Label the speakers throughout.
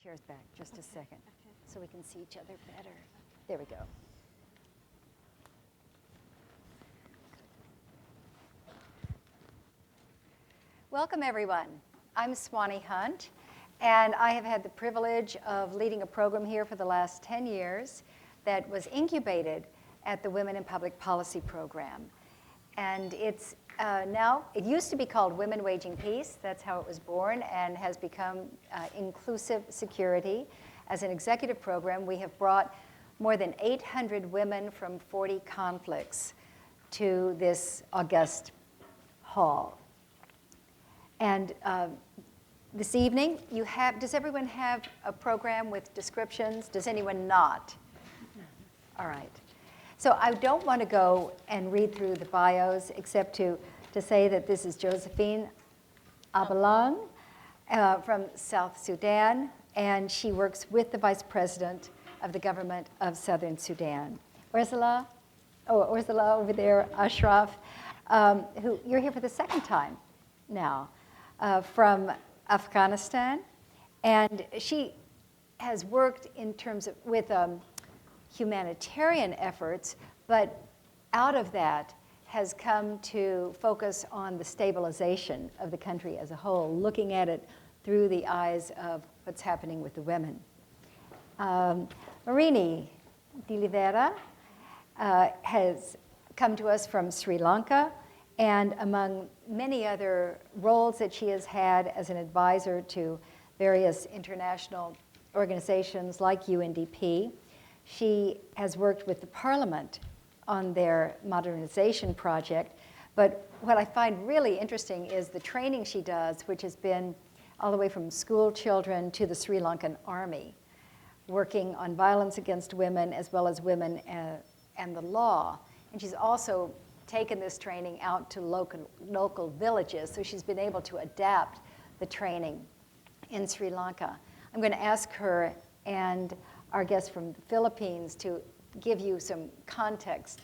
Speaker 1: chairs back just a second so we can see each other better. There we go. Welcome, everyone. I'm Swanee Hunt, and I have had the privilege of leading a program here for the last 10 years that was incubated at the Women in Public Policy program. And it's now, it used to be called Women Waging Peace. That's how it was born, and has become Inclusive Security. As an executive program, we have brought more than 800 women from 40 conflicts to this august hall. And this evening, does everyone have a program with descriptions? Does anyone not? All right. So I don't want to go and read through the bios, except to say that this is Josephine Abalang from South Sudan, and she works with the Vice President of the government of Southern Sudan. Ursula over there, Ashraf, who you're here for the second time now, from Afghanistan, and she has worked in terms of with humanitarian efforts, but out of that has come to focus on the stabilization of the country as a whole, looking at it through the eyes of what's happening with the women. Marini de Oliveira has come to us from Sri Lanka, and among many other roles that she has had as an advisor to various international organizations like UNDP, she has worked with the Parliament on their modernization project. But what I find really interesting is the training she does, which has been all the way from school children to the Sri Lankan army, working on violence against women as well as women and the law. And she's also taken this training out to local villages, so she's been able to adapt the training in Sri Lanka. I'm going to ask her and our guest from the Philippines to give you some context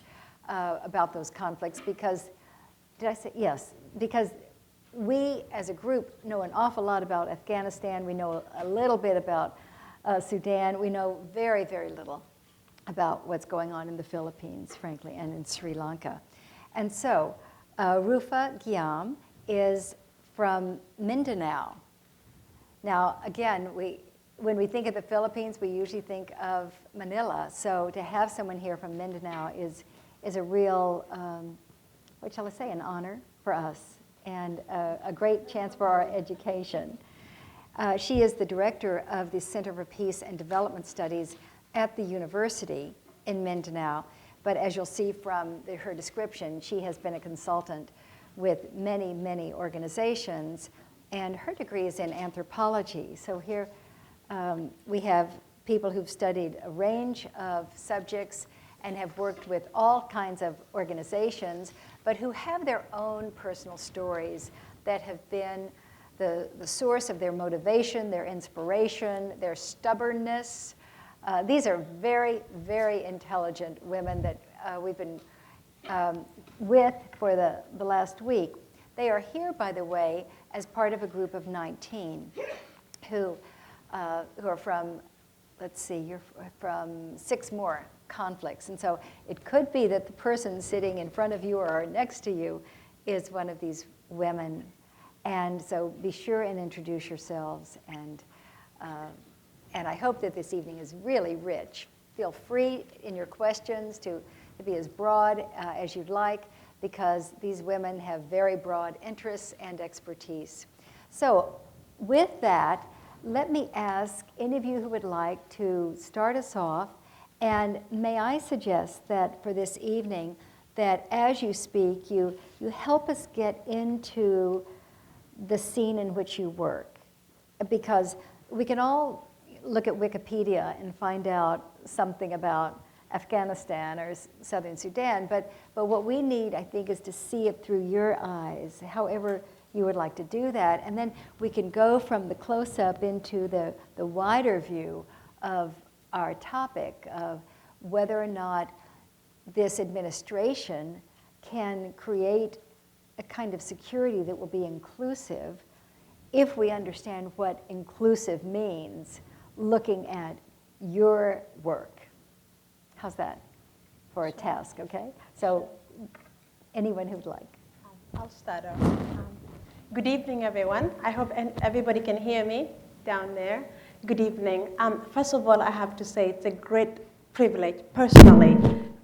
Speaker 1: about those conflicts, because, did I say yes? Because we as a group know an awful lot about Afghanistan. We know a little bit about Sudan. We know very, very little about what's going on in the Philippines, frankly, and in Sri Lanka. And so Rufa Giam is from Mindanao. Now, again, when we think of the Philippines, we usually think of Manila. So to have someone here from Mindanao is a real, what shall I say, an honor for us, and a great chance for our education. She is the director of the Center for Peace and Development Studies at the university in Mindanao. But as you'll see from her description, she has been a consultant with many, many organizations, and her degree is in anthropology. So here we have people who've studied a range of subjects and have worked with all kinds of organizations, but who have their own personal stories that have been the source of their motivation, their inspiration, their stubbornness. These are very, very intelligent women that we've been with for the last week. They are here, by the way, as part of a group of 19 who are from, let's see, you're from 6 more conflicts. And so it could be that the person sitting in front of you or next to you is one of these women. And so be sure and introduce yourselves. And I hope that this evening is really rich. Feel free in your questions to be as broad as you'd like, because these women have very broad interests and expertise. So with that, let me ask any of you who would like to start us off, and may I suggest that for this evening, that as you speak, you help us get into the scene in which you work, because we can all look at Wikipedia and find out something about Afghanistan or Southern Sudan, but what we need, I think, is to see it through your eyes, however you would like to do that. And then we can go from the close-up into the wider view of our topic of whether or not this administration can create a kind of security that will be inclusive if we understand what inclusive means, looking at your work. How's that for a task, okay? So anyone who'd like.
Speaker 2: I'll start off. Good evening, everyone. I hope everybody can hear me down there. Good evening. First of all, I have to say it's a great privilege, personally,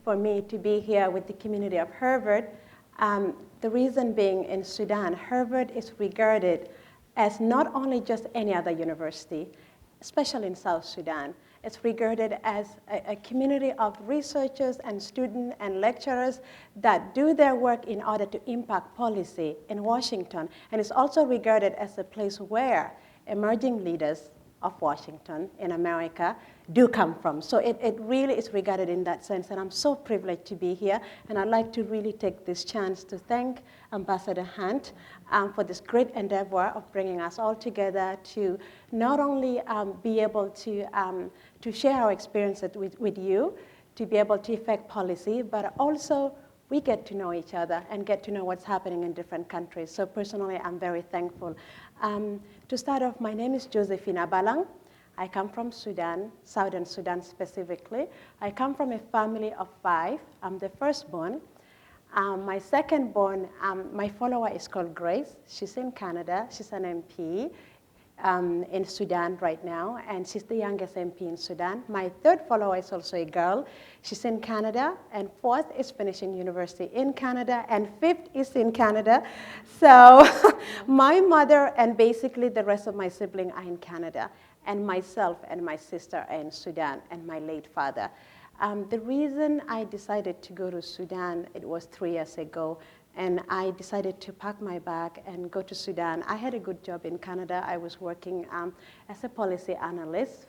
Speaker 2: for me to be here with the community of Harvard. The reason being, in Sudan, Harvard is regarded as not only just any other university, especially in South Sudan. It's regarded as a community of researchers and students and lecturers that do their work in order to impact policy in Washington. And it's also regarded as a place where emerging leaders of Washington in America do come from. So it really is regarded in that sense, and I'm so privileged to be here, and I'd like to really take this chance to thank Ambassador Hunt for this great endeavor of bringing us all together to not only be able to share our experiences with you, to be able to affect policy, but also we get to know each other and get to know what's happening in different countries. So personally, I'm very thankful. To start off, my name is Josephina Balang. I come from Sudan, Southern Sudan specifically. I come from a family of 5. I'm the firstborn. My second-born, my follower is called Grace. She's in Canada. She's an MP in Sudan right now, and she's the youngest MP in Sudan. My third follower is also a girl. She's in Canada, and fourth is finishing university in Canada, and fifth is in Canada. So my mother and basically the rest of my siblings are in Canada, and myself and my sister are in Sudan, and my late father. The reason I decided to go to Sudan, it was 3 years ago, and I decided to pack my bag and go to Sudan. I had a good job in Canada. I was working as a policy analyst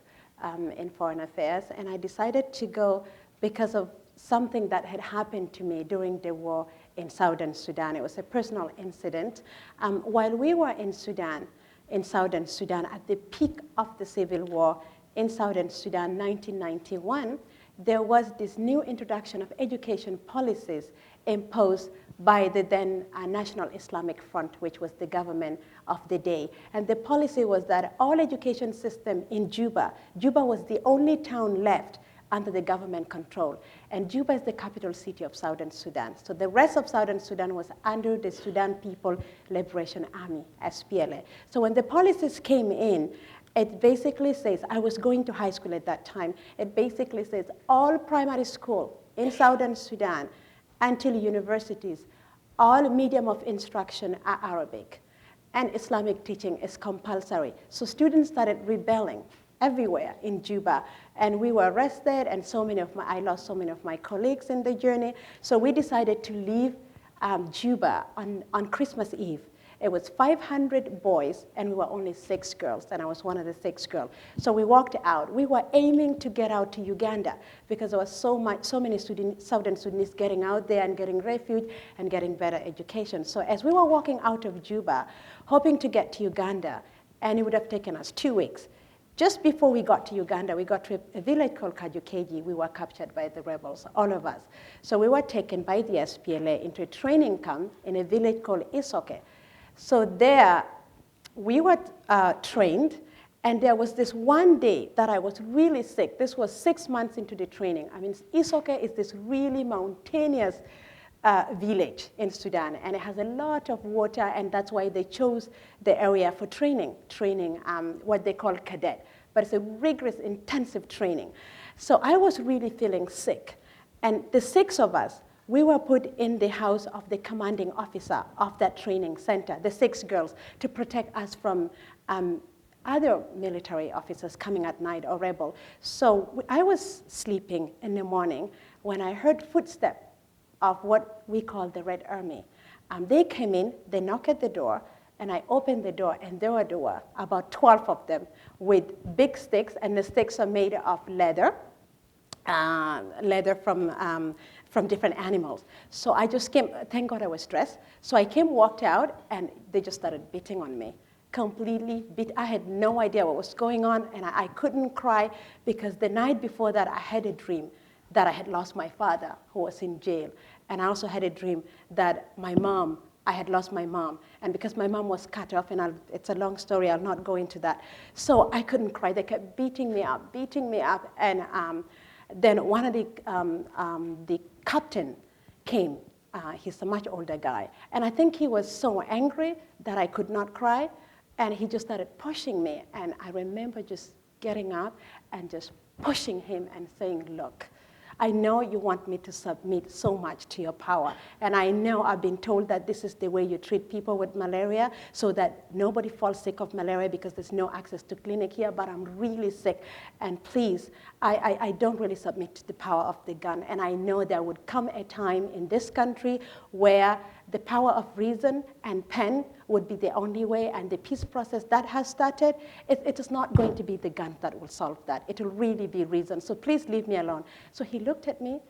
Speaker 2: in foreign affairs, and I decided to go because of something that had happened to me during the war in Southern Sudan. It was a personal incident. While we were in Sudan, in Southern Sudan, at the peak of the civil war in Southern Sudan, 1991, there was this new introduction of education policies imposed by the then National Islamic Front, which was the government of the day. And the policy was that all education system in Juba was the only town left under the government control. And Juba is the capital city of Southern Sudan. So the rest of Southern Sudan was under the Sudan People Liberation Army, SPLA. So when the policies came in, it basically says, I was going to high school at that time, it basically says all primary school in Southern Sudan until universities, all medium of instruction are Arabic, and Islamic teaching is compulsory. So students started rebelling everywhere in Juba, and we were arrested, and I lost so many of my colleagues in the journey. So we decided to leave Juba on Christmas Eve. It was 500 boys, and we were only 6 girls, and I was one of the 6 girls. So we walked out. We were aiming to get out to Uganda because there was so many Southern Sudanese getting out there and getting refuge and getting better education. So as we were walking out of Juba, hoping to get to Uganda, and it would have taken us 2 weeks, just before we got to Uganda, we got to a village called Kajukeji. We were captured by the rebels, all of us. So we were taken by the SPLA into a training camp in a village called Isoke. So there, we were trained, and there was this one day that I was really sick. This was 6 months into the training. I mean, Isoke is this really mountainous village in Sudan, and it has a lot of water, and that's why they chose the area for training, what they call cadet. But it's a rigorous, intensive training. So I was really feeling sick, and the 6 of us, we were put in the house of the commanding officer of that training center, the 6 girls, to protect us from other military officers coming at night or rebel. So I was sleeping in the morning when I heard footsteps of what we call the Red Army. They came in, they knocked at the door, and I opened the door, and there were about 12 of them with big sticks, and the sticks are made of leather from different animals. So I just came, thank God I was dressed. So I walked out, and they just started beating on me, completely beat. I had no idea what was going on, and I couldn't cry because the night before that, I had a dream that I had lost my father, who was in jail. And I also had a dream that my mom I had lost my mom. And because my mom was cut off, and it's a long story, I'll not go into that. So I couldn't cry. They kept beating me up. And then one of the captain came. He's a much older guy. And I think he was so angry that I could not cry. And he just started pushing me. And I remember just getting up and just pushing him and saying, look, I know you want me to submit so much to your power. And I know I've been told that this is the way you treat people with malaria so that nobody falls sick of malaria because there's no access to clinic here, but I'm really sick. And please, I don't really submit to the power of the gun. And I know there would come a time in this country where the power of reason and pen would be the only way, and the peace process that has started, it is not going to be the gun that will solve that. It will really be reason. So please leave me alone. So he looked at me,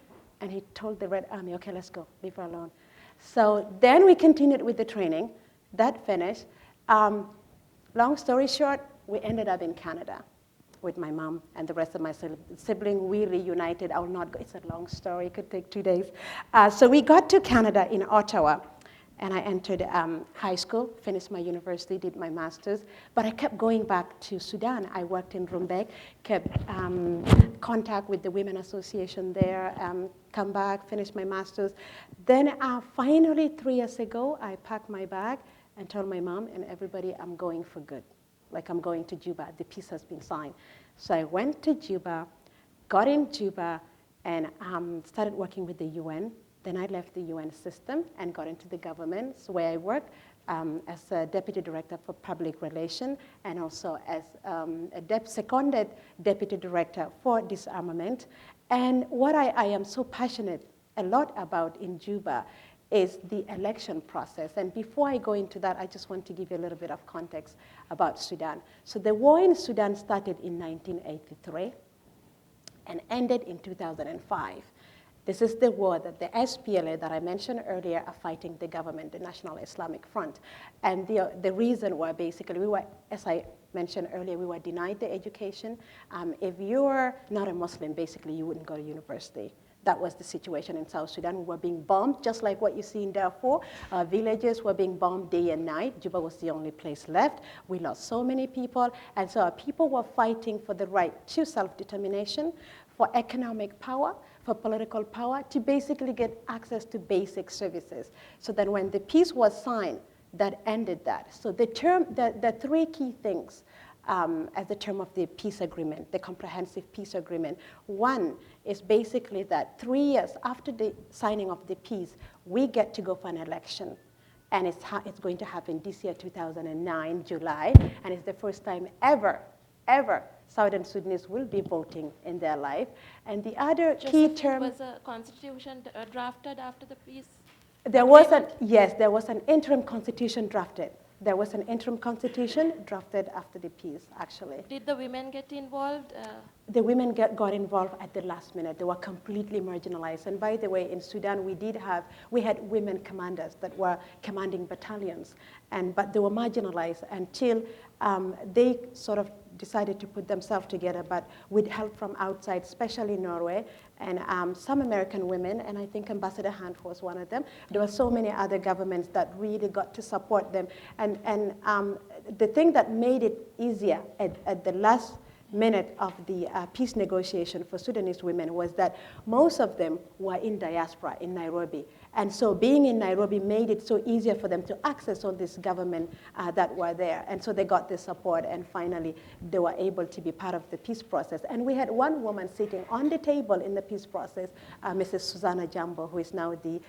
Speaker 2: and he told the Red Army, okay, let's go, leave her alone. So then we continued with the training. That finished. Long story short, we ended up in Canada with my mom and the rest of my siblings. We reunited. I will not go. It's a long story. It could take 2 days. So we got to Canada in Ottawa, and I entered high school, finished my university, did my master's, but I kept going back to Sudan. I worked in Rumbek, kept contact with the Women Association there, come back, finish my master's. Then finally, 3 years ago, I packed my bag and told my mom and everybody, I'm going for good. Like, I'm going to Juba. The peace has been signed. So I went to Juba, got in Juba, and started working with the UN. Then I left the UN system and got into the government, where I worked as a deputy director for public relations and also as a seconded deputy director for disarmament. And what I am so passionate a lot about in Juba is the election process. And before I go into that, I just want to give you a little bit of context about Sudan. So the war in Sudan started in 1983 and ended in 2005. This is the war that the SPLA that I mentioned earlier are fighting the government, the National Islamic Front. And the reason why basically we were, as I mentioned earlier, we were denied the education. If you're not a Muslim, basically you wouldn't go to university. That was the situation in South Sudan. We were being bombed, just like what you see in Darfur. Villages were being bombed day and night. Juba was the only place left. We lost so many people. And so our people were fighting for the right to self-determination, for economic power, for political power, to basically get access to basic services. So that when the peace was signed, that ended that. So the 3 key things as the term of the peace agreement, the comprehensive peace agreement. One is basically that 3 years after the signing of the peace, we get to go for an election. And it's going to happen this year, 2009, July, and it's the first time ever Southern Sudanese will be voting in their life. And the other key term...
Speaker 3: Was a constitution drafted after the peace?
Speaker 2: There was an interim constitution drafted. There was an interim constitution drafted after the peace, actually.
Speaker 3: Did the women get involved?
Speaker 2: The women got involved at the last minute. They were completely marginalized. And by the way, in Sudan, we had women commanders that were commanding battalions, but they were marginalized until they sort of decided to put themselves together, but with help from outside, especially Norway, and some American women, and I think Ambassador Hunt was one of them. There were so many other governments that really got to support them. And the thing that made it easier at the last minute of the peace negotiation for Sudanese women was that most of them were in diaspora in Nairobi. And so being in Nairobi made it so easier for them to access all this government that were there. And so they got the support, and finally they were able to be part of the peace process. And we had one woman sitting on the table in the peace process, Mrs. Susanna Jambo, who is now the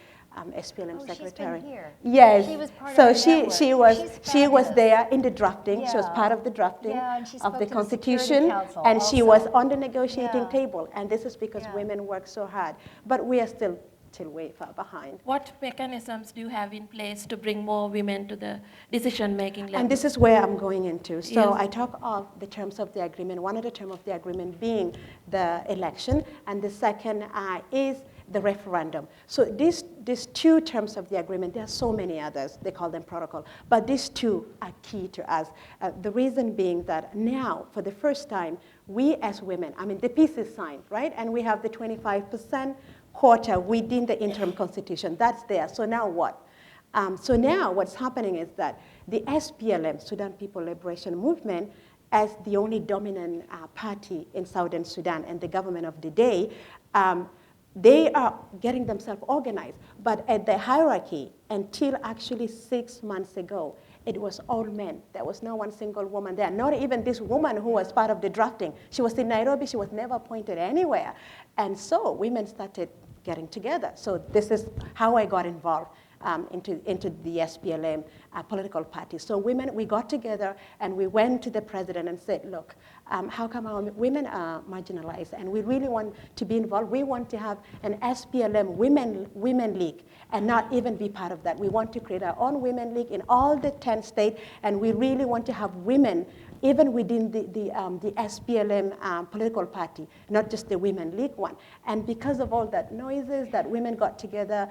Speaker 2: SPLM secretary.
Speaker 1: She's been here.
Speaker 2: Yes.
Speaker 1: She was part
Speaker 2: so
Speaker 1: of the
Speaker 2: she was there in the drafting.
Speaker 1: Yeah.
Speaker 2: She was part of the drafting
Speaker 1: and she
Speaker 2: of
Speaker 1: spoke
Speaker 2: the
Speaker 1: to
Speaker 2: Constitution,
Speaker 1: Council
Speaker 2: and
Speaker 1: also.
Speaker 2: she was on the negotiating
Speaker 1: Yeah.
Speaker 2: table. And this is because
Speaker 1: Yeah.
Speaker 2: women work so hard. But we are still way far behind.
Speaker 3: What mechanisms do you have in place to bring more women to the decision-making level?
Speaker 2: And this is where I'm going into. So
Speaker 3: Yes.
Speaker 2: I talk of the terms of the agreement, one of the terms of the agreement being the election, and the second is the referendum. So these 2 terms of the agreement, there are so many others, they call them protocol, but these 2 are key to us. The reason being that now, for the first time, we as women, I mean, the peace is signed, right? And we have the 25% quota within the interim constitution. That's there. So now what? So now what's happening is that the SPLM, Sudan People Liberation Movement, as the only dominant party in Southern Sudan and the government of the day, they are getting themselves organized. But at the hierarchy, until actually 6 months ago, it was all men. There was no one single woman there, not even this woman who was part of the drafting. She was in Nairobi. She was never appointed anywhere. And so women started getting together. So this is how I got involved into the SPLM political party. So women, we got together and we went to the president and said, look, how come our women are marginalized and we really want to be involved? We want to have an SPLM women league and not even be part of that. We want to create our own women league in all the 10 states, and we really want to have women even within the SPLM political party, not just the Women League one. And because of all that noises that women got together,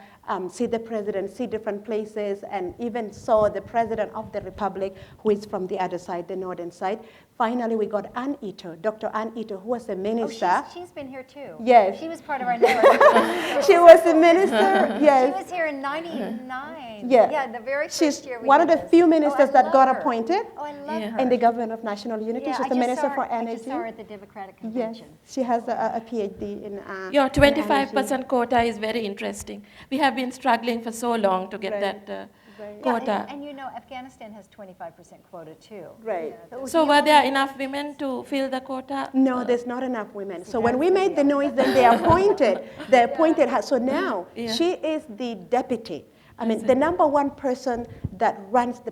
Speaker 2: see the president, see different places, and even saw the president of the republic, who is from the other side, the northern side. Finally, we got Ann Ito, Dr. Ann Ito, who was a minister.
Speaker 1: Oh, she's been here too.
Speaker 2: Yes.
Speaker 1: She was part of our network.
Speaker 2: She was a minister, yes.
Speaker 1: She was here in 99.
Speaker 2: Yeah.
Speaker 1: Yeah, the very
Speaker 2: She's
Speaker 1: first year we
Speaker 2: one
Speaker 1: did
Speaker 2: of the
Speaker 1: this.
Speaker 2: few ministers
Speaker 1: I
Speaker 2: that
Speaker 1: love
Speaker 2: got
Speaker 1: her.
Speaker 2: appointed
Speaker 1: Oh, I love her.
Speaker 2: in the government of national unity.
Speaker 1: Yeah,
Speaker 2: She's
Speaker 1: I
Speaker 2: the
Speaker 1: just
Speaker 2: minister
Speaker 1: saw
Speaker 2: for
Speaker 1: her, I
Speaker 2: energy.
Speaker 1: just saw her at the Democratic
Speaker 2: Yes,
Speaker 1: Convention.
Speaker 2: she has a PhD in
Speaker 3: Your
Speaker 2: in
Speaker 3: 25%
Speaker 2: energy.
Speaker 3: quota is very interesting. We have been struggling for so long to get
Speaker 2: Right.
Speaker 3: that
Speaker 2: Right.
Speaker 1: Yeah,
Speaker 3: quota.
Speaker 1: and you know, Afghanistan has 25% quota too.
Speaker 2: Right.
Speaker 3: So were there enough women to fill the quota?
Speaker 2: No, there's not enough women. So
Speaker 1: that's
Speaker 2: when we
Speaker 1: the
Speaker 2: made the
Speaker 1: deal.
Speaker 2: noise, then they appointed her. So now
Speaker 3: Yeah.
Speaker 2: she is the deputy. I mean, the number one person that runs the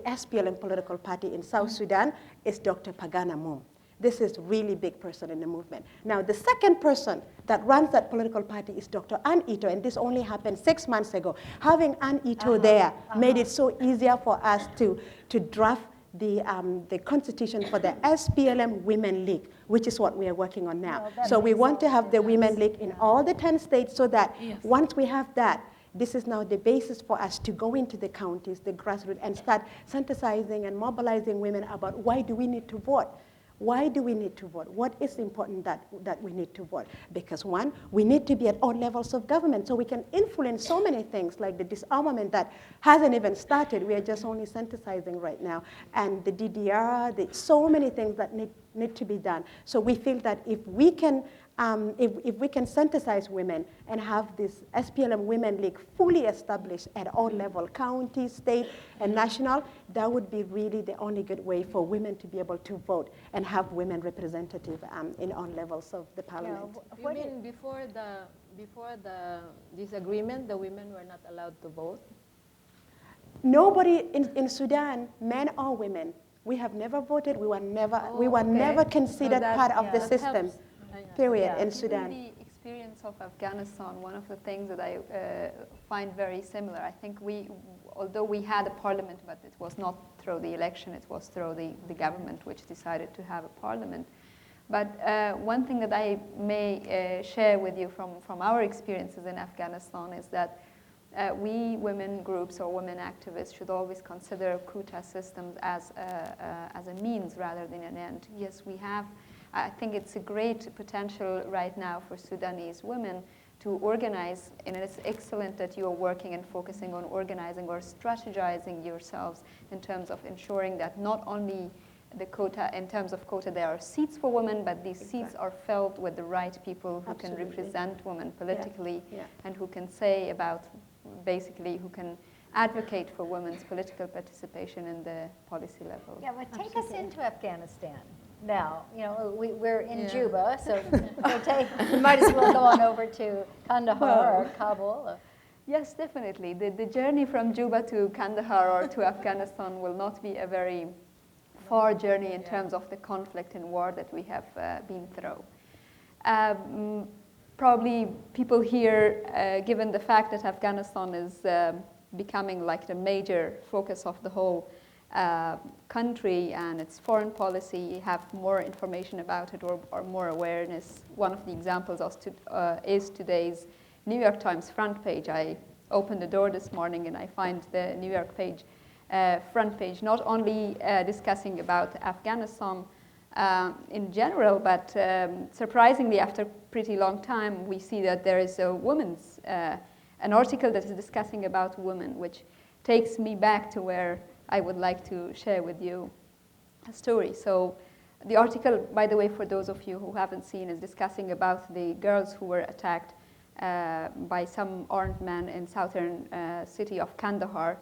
Speaker 2: SPLM political party in South Sudan is Dr. Pagana Moom. This is really big person in the movement. Now, the second person that runs that political party is Dr. Ann Ito, and this only happened 6 months ago. Having Ann Ito there made it so easier for us to draft the constitution for the SPLM Women League, which is what we are working on now.
Speaker 1: Well,
Speaker 2: So we
Speaker 1: makes
Speaker 2: want to
Speaker 1: all
Speaker 2: have the Women League in all the 10 states so that
Speaker 3: Yes.
Speaker 2: once we have that, this is now the basis for us to go into the counties, the grassroots, and start synthesizing and mobilizing women about why do we need to vote. Why do we need to vote? What is important that we need to vote? Because one, we need to be at all levels of government so we can influence so many things like the disarmament that hasn't even started. We are just only synthesizing right now. And the DDR, so many things that need to be done. So we feel that if we can synthesize women and have this SPLM Women League fully established at all levels, county, state, and national, that would be really the only good way for women to be able to vote and have women representative in all levels of the parliament.
Speaker 4: You mean before the disagreement, the women were not allowed to vote?
Speaker 2: Nobody in Sudan, men or women, we have never voted. We were never considered part of the system. Period, in Sudan.
Speaker 5: In the experience of Afghanistan, one of the things that I find very similar, I think although we had a parliament, but it was not through the election, it was through the government which decided to have a parliament. But one thing that I may share with you from our experiences in Afghanistan is that we women groups or women activists should always consider quota systems as a means rather than an end. Yes, we have. I think it's a great potential right now for Sudanese women to organize, and it's excellent that you are working and focusing on organizing or strategizing yourselves in terms of ensuring that not only the quota, in terms of quota, there are seats for women, but these seats are filled with the right people who can represent women politically and who can say about, basically, who can advocate for women's political participation in the policy level.
Speaker 1: Yeah, but take us into Afghanistan. Now, you know, we're in Juba, so we might as well go on over to Kandahar or Kabul.
Speaker 5: Yes, definitely. The journey from Juba to Kandahar or to Afghanistan will not be a very far journey in terms of the conflict and war that we have been through. Probably people here, given the fact that Afghanistan is becoming like the major focus of the whole country and its foreign policy, have more information about it or more awareness. One of the examples is today's New York Times front page. I opened the door this morning and I find the New York page front page not only discussing about Afghanistan in general, but surprisingly, after a pretty long time, we see that there is a women's an article that is discussing about women, which takes me back to where I would like to share with you a story. So the article, by the way, for those of you who haven't seen, is discussing about the girls who were attacked by some armed men in southern city of Kandahar.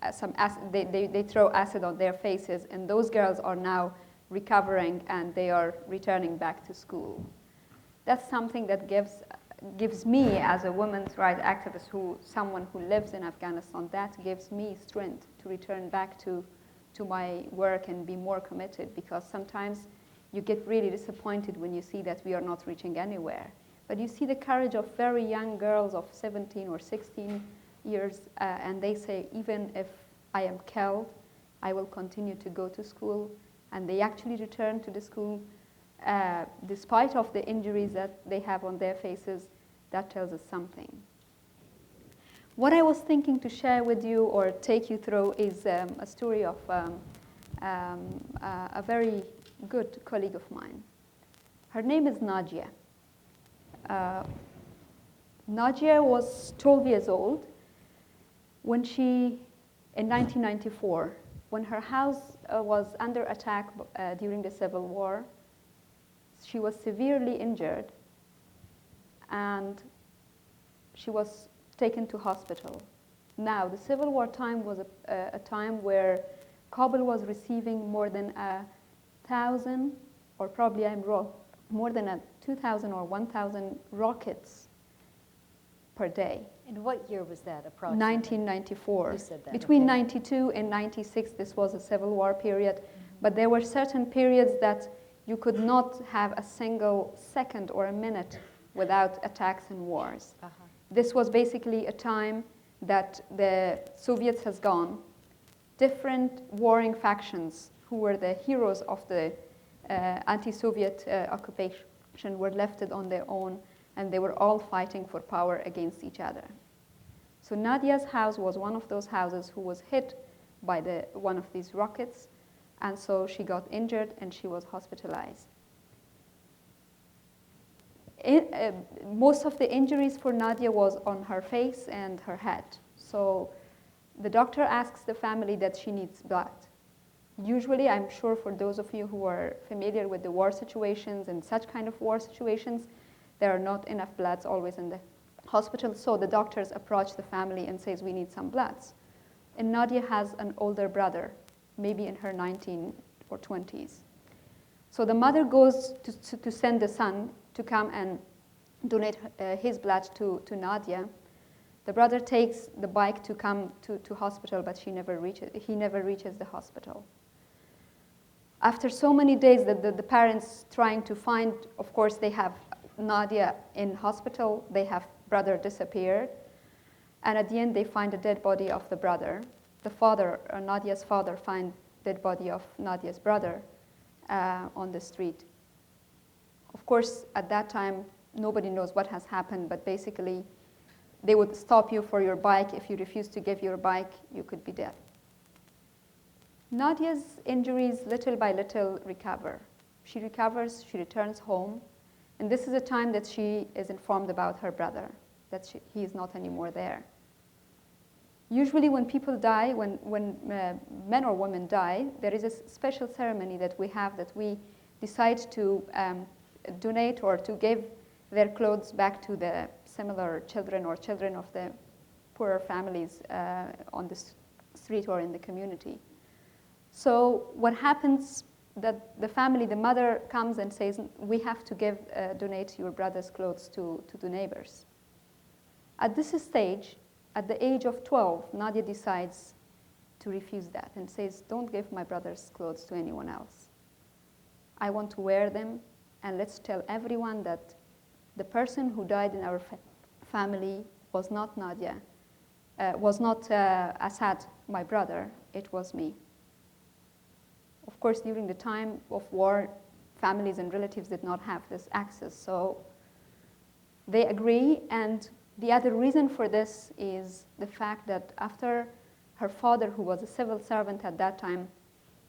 Speaker 5: They throw acid on their faces, and those girls are now recovering and they are returning back to school. That's something that gives me, as a women's rights activist, someone who lives in Afghanistan, that gives me strength to return back to my work and be more committed, because sometimes you get really disappointed when you see that we are not reaching anywhere. But you see the courage of very young girls of 17 or 16 years, and they say, even if I am killed, I will continue to go to school. And they actually return to the school despite of the injuries that they have on their faces. That tells us something. What I was thinking to share with you or take you through is a story of a very good colleague of mine. Her name is Nadia. Nadia was 12 years old when in 1994, when her house was under attack during the Civil War. She was severely injured, and she was taken to hospital. Now, the Civil War time was a time where Kabul was receiving more than 1,000, or probably I'm wrong, more than 2,000 or 1,000 rockets per day.
Speaker 1: And what year was that approximately?
Speaker 5: 1994.
Speaker 1: You said that,
Speaker 5: Between
Speaker 1: okay.
Speaker 5: 92 and 96, this was a Civil War period, but there were certain periods that you could not have a single second or a minute without attacks and wars. This was basically a time that the Soviets has gone. Different warring factions who were the heroes of the anti-Soviet occupation were left on their own, and they were all fighting for power against each other. So Nadia's house was one of those houses who was hit by one of these rockets, and so she got injured and she was hospitalized. Most of the injuries for Nadia was on her face and her head. So the doctor asks the family that she needs blood. Usually, I'm sure for those of you who are familiar with the war situations and such kind of war situations, there are not enough bloods always in the hospital. So the doctors approach the family and says, we need some bloods. And Nadia has an older brother, maybe in her 19 or 20s. So the mother goes to send the son to come and donate his blood to Nadia. The brother takes the bike to come to hospital, but he never reaches the hospital. After so many days that the parents trying to find, of course, they have Nadia in hospital, they have brother disappeared, and at the end they find the dead body of the brother. The father, Nadia's father, finds dead body of Nadia's brother on the street. Of course, at that time, nobody knows what has happened, but basically, they would stop you for your bike. If you refuse to give your bike, you could be dead. Nadia's injuries, little by little, recover. She recovers, she returns home, and this is a time that she is informed about her brother, that he is not anymore there. Usually when people die, when men or women die, there is a special ceremony that we have that we decide to donate or to give their clothes back to the similar children or children of the poorer families on the street or in the community. So what happens that the family, the mother comes and says, we have to donate your brother's clothes to the neighbors. At this stage, at the age of 12, Nadia decides to refuse that and says, don't give my brother's clothes to anyone else. I want to wear them, and let's tell everyone that the person who died in our family was not Nadia, was not Assad, my brother, it was me. Of course, during the time of war, families and relatives did not have this access, so they agree. And the other reason for this is the fact that after her father, who was a civil servant at that time,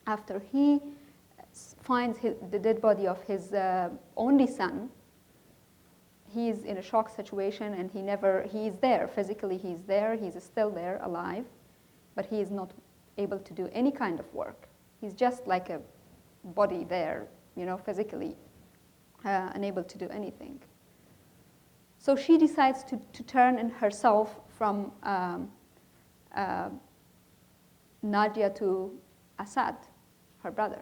Speaker 5: after he finds the dead body of his only son, he's in a shock situation, and he's there, physically he's there, he's still there, alive, but he is not able to do any kind of work. He's just like a body there, physically unable to do anything. So she decides to turn in herself from Nadia to Assad, her brother.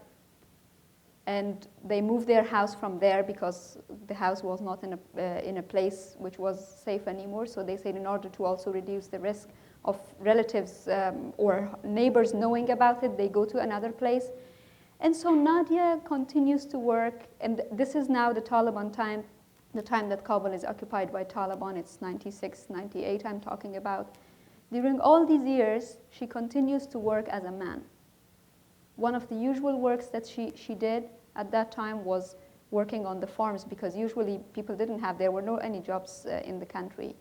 Speaker 5: And they moved their house from there because the house was not in a place which was safe anymore. So they said in order to also reduce the risk of relatives or neighbors knowing about it, they go to another place. And so Nadia continues to work, and this is now the Taliban time, the time that Kabul is occupied by Taliban. It's 96, 98 I'm talking about. During all these years, she continues to work as a man. One of the usual works that she did at that time was working on the farms, because usually people there were no any jobs in the country.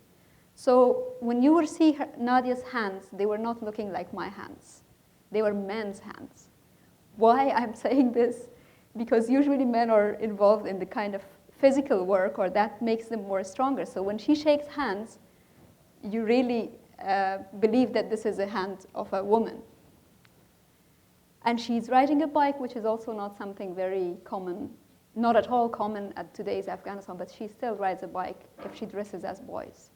Speaker 5: So when you will see Nadia's hands, they were not looking like my hands. They were men's hands. Why I'm saying this? Because usually men are involved in the kind of physical work, or that makes them more stronger. So when she shakes hands, you really believe that this is a hand of a woman. And she's riding a bike, which is also not something very common, not at all common at today's Afghanistan, but she still rides a bike if she dresses as boys.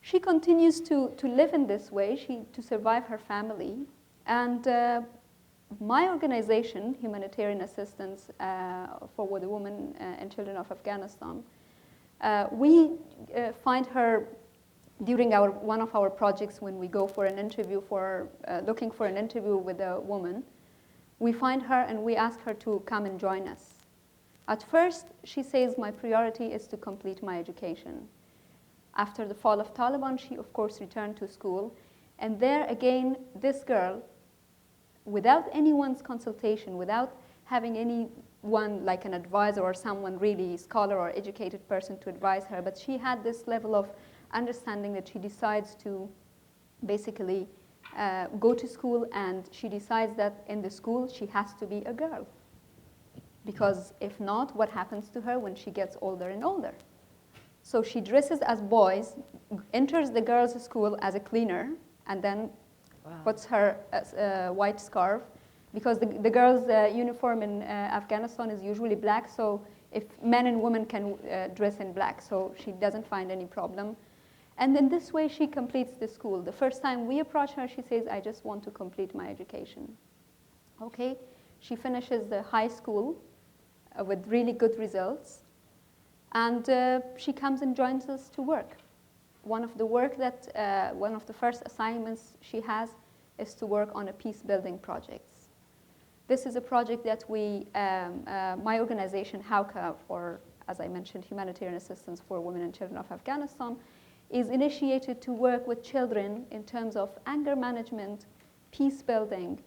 Speaker 5: She continues to live in this way, to survive her family. And my organization, Humanitarian Assistance for the Women and Children of Afghanistan, we find her during one of our projects when we go for an interview, looking for an interview with a woman. We find her and we ask her to come and join us. At first, she says, my priority is to complete my education. After the fall of Taliban, she of course returned to school. And there again, this girl, without anyone's consultation, without having anyone like an advisor or someone really scholar or educated person to advise her, but she had this level of understanding that she decides to basically go to school, and she decides that in the school she has to be a girl. Because if not, what happens to her when she gets older and older? So she dresses as boys, enters the girls' school as a cleaner, and then puts her white scarf, because the girls' uniform in Afghanistan is usually black, so if men and women can dress in black, so she doesn't find any problem. And in this way, she completes the school. The first time we approach her, she says, I just want to complete my education. Okay, she finishes the high school with really good results, and she comes and joins us to work. One of the first assignments she has is to work on a peace building project. This is a project that my organization, HAUCA, or as I mentioned, Humanitarian Assistance for Women and Children of Afghanistan, is initiated to work with children in terms of anger management, peace building,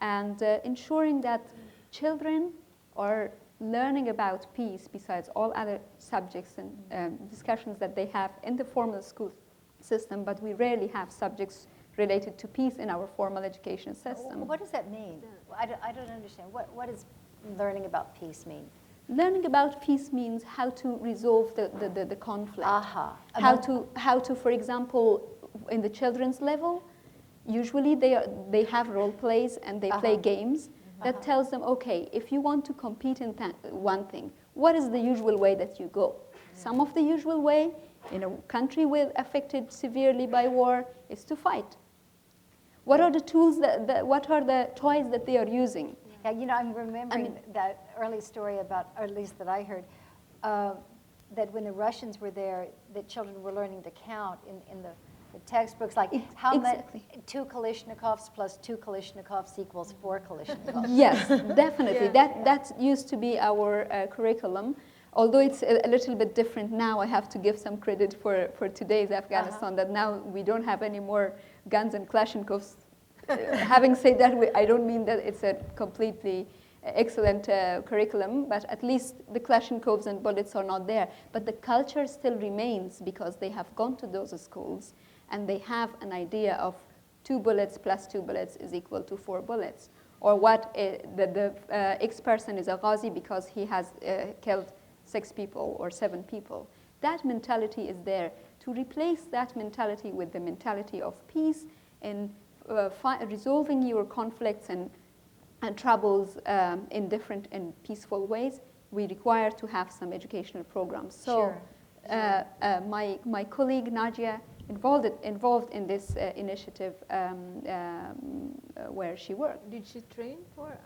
Speaker 5: and ensuring that children are learning about peace besides all other subjects and discussions that they have in the formal school system, but we rarely have subjects related to peace in our formal education system.
Speaker 1: What does that mean? I don't understand. What does learning about peace mean?
Speaker 5: Learning about peace means how to resolve the conflict. How to, for example, in the children's level, usually they have role plays and they play games that tells them, okay, if you want to compete in one thing, what is the usual way that you go? Some of the usual way in a country affected severely by war is to fight. What are the tools what are the toys that they are using?
Speaker 1: Yeah, I'm remembering that early story about, or at least that I heard, that when the Russians were there, that children were learning to count in the textbooks, like how
Speaker 5: exactly.
Speaker 1: much 2 Kalashnikovs plus 2 Kalashnikovs equals 4 Kalashnikovs.
Speaker 5: Yes, definitely. That used to be our curriculum. Although it's a little bit different now, I have to give some credit for today's Afghanistan, that now we don't have any more guns and Kalashnikovs. Having said that, I don't mean that it's a completely excellent curriculum, but at least the Kalashnikovs and bullets are not there. But the culture still remains because they have gone to those schools and they have an idea of 2 bullets plus 2 bullets is equal to 4 bullets. Or what the X person is a Ghazi because he has killed 6 people or 7 people. That mentality is there. To replace that mentality with the mentality of peace and resolving your conflicts and troubles in different and peaceful ways, we require to have some educational programs. So my colleague Nadia involved in this initiative where she worked.
Speaker 4: Did she train for?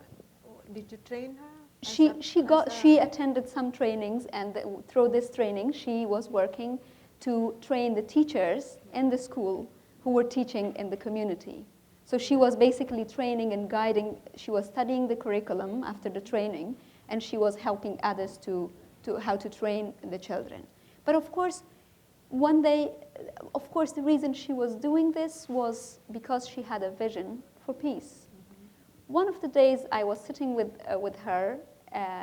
Speaker 4: Did you train her?
Speaker 5: She attended some trainings, and through this training, she was working to train the teachers in the school who were teaching in the community. So she was basically training and guiding. She was studying the curriculum after the training, and she was helping others to how to train the children. But of course, one day, the reason she was doing this was because she had a vision for peace. One of the days I was sitting with her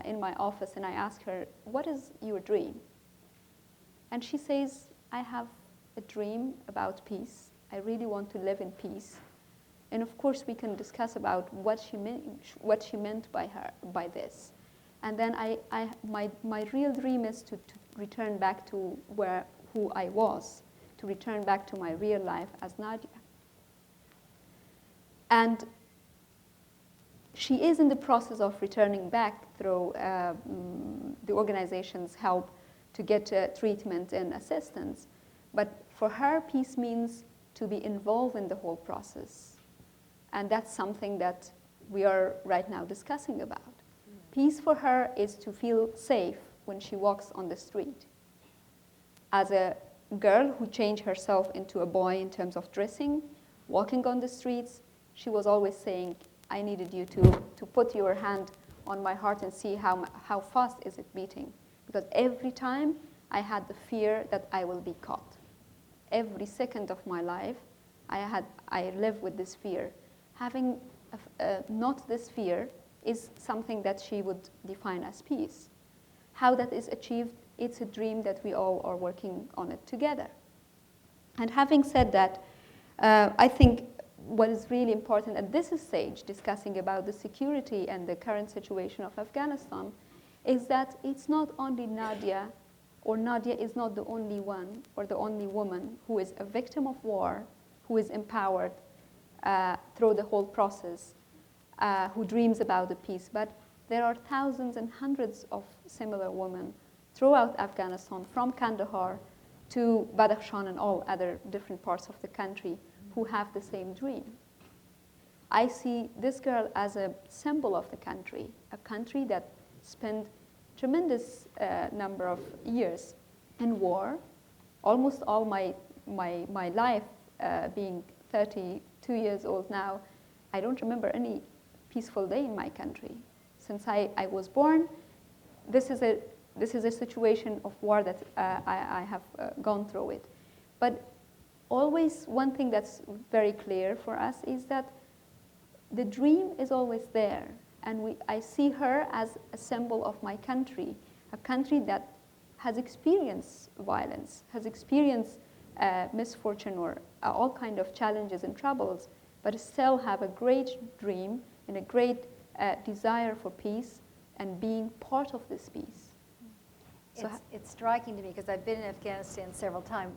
Speaker 5: in my office, and I asked her, "What is your dream?" And she says, "I have a dream about peace. I really want to live in peace." And of course, we can discuss about what she meant by this. And then my real dream is to return back to who I was, to return back to my real life as Nadia. And she is in the process of returning back through the organization's help to get treatment and assistance. But for her, peace means to be involved in the whole process. And that's something that we are right now discussing about. Peace for her is to feel safe when she walks on the street. As a girl who changed herself into a boy in terms of dressing, walking on the streets, she was always saying, "I needed you to put your hand on my heart and see how fast is it beating." Because every time I had the fear that I will be caught. Every second of my life, I lived with this fear. Having not this fear is something that she would define as peace. How that is achieved, it's a dream that we all are working on it together. And having said that, I think what is really important at this stage, discussing about the security and the current situation of Afghanistan, is that it's not only Nadia, or Nadia is not the only one or the only woman who is a victim of war, who is empowered through the whole process, who dreams about the peace. But there are thousands and hundreds of similar women throughout Afghanistan, from Kandahar to Badakhshan and all other different parts of the country, who have the same dream. I see this girl as a symbol of the country, a country that spent tremendous number of years in war. Almost all my life, being 32 years old now, I don't remember any peaceful day in my country. Since I was born, this is a situation of war that I have gone through it. But always one thing that's very clear for us is that the dream is always there. And I see her as a symbol of my country, a country that has experienced violence, has experienced misfortune or all kind of challenges and troubles, but still have a great dream and a great desire for peace and being part of this peace.
Speaker 1: It's striking to me because I've been in Afghanistan several times,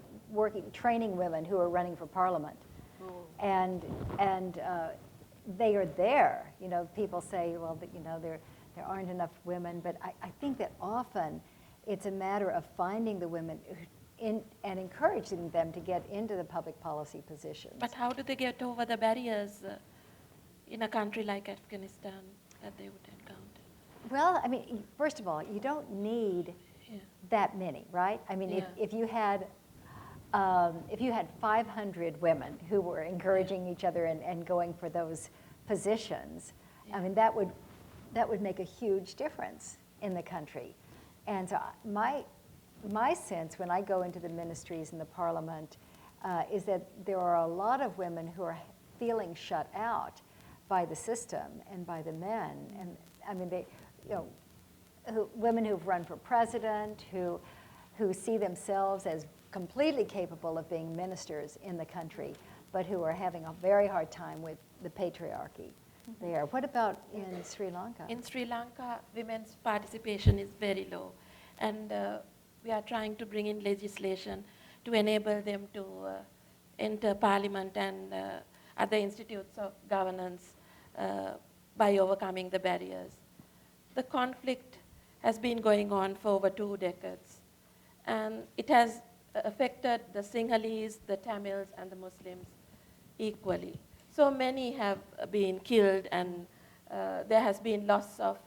Speaker 1: training women who are running for parliament, and they are there. You know, people say, well, there aren't enough women, but I think that often it's a matter of finding the women and encouraging them to get into the public policy positions.
Speaker 3: But how do they get over the barriers in a country like Afghanistan that they would encounter?
Speaker 1: Well, I mean, first of all, you don't need that many, right? I mean, if you had 500 women who were encouraging each other and going for those positions, I mean, that would make a huge difference in the country. And so my sense when I go into the ministries and the parliament is that there are a lot of women who are feeling shut out by the system and by the men. And I mean, they, women who've run for president, who see themselves as completely capable of being ministers in the country, but who are having a very hard time with the patriarchy there. What about in Sri Lanka?
Speaker 3: In Sri Lanka, women's participation is very low. and we are trying to bring in legislation to enable them to enter parliament and other institutes of governance by overcoming the barriers. The conflict has been going on for over 2 decades, and it has affected the Sinhalese, the Tamils, and the Muslims equally. So many have been killed, and there has been loss of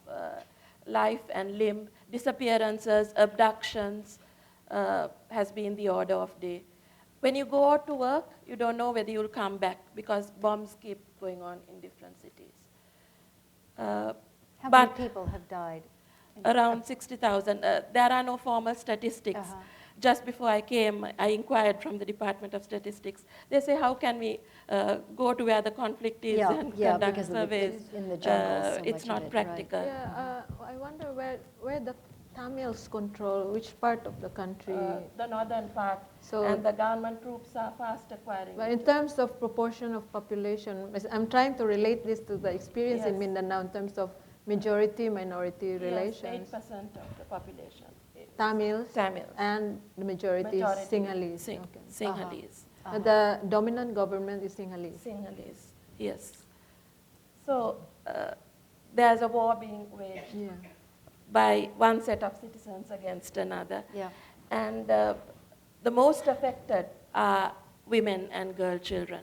Speaker 3: life and limb, disappearances, abductions has been the order of day. When you go out to work, you don't know whether you'll come back because bombs keep going on in different cities.
Speaker 1: How many people have died?
Speaker 3: Around 60,000. There are no formal statistics. Just before I came, I inquired from the Department of Statistics. They say, how can we go to where the conflict is and conduct surveys?
Speaker 1: In the jungles, so
Speaker 3: it's
Speaker 1: much of
Speaker 3: not
Speaker 1: it,
Speaker 3: practical.
Speaker 1: right.
Speaker 4: Yeah, I wonder where the Tamils control which part of the country.
Speaker 3: The northern part,
Speaker 4: So-
Speaker 3: and the government troops are fast acquiring.
Speaker 4: But in terms of proportion of population, I'm trying to relate this to the experience in
Speaker 3: Yes.
Speaker 4: Mindanao in terms of majority-minority relations.
Speaker 3: Yes, 8% of the population.
Speaker 4: Tamils,
Speaker 3: Tamils.
Speaker 4: and the majority is Sinhalese. Okay.
Speaker 3: Sinhalese.
Speaker 4: The dominant government is Sinhalese.
Speaker 3: Sinhalese, yes. So there's a war being waged
Speaker 4: Yeah.
Speaker 3: by one set of citizens against another.
Speaker 1: Yeah.
Speaker 3: And the most affected are women and girl children.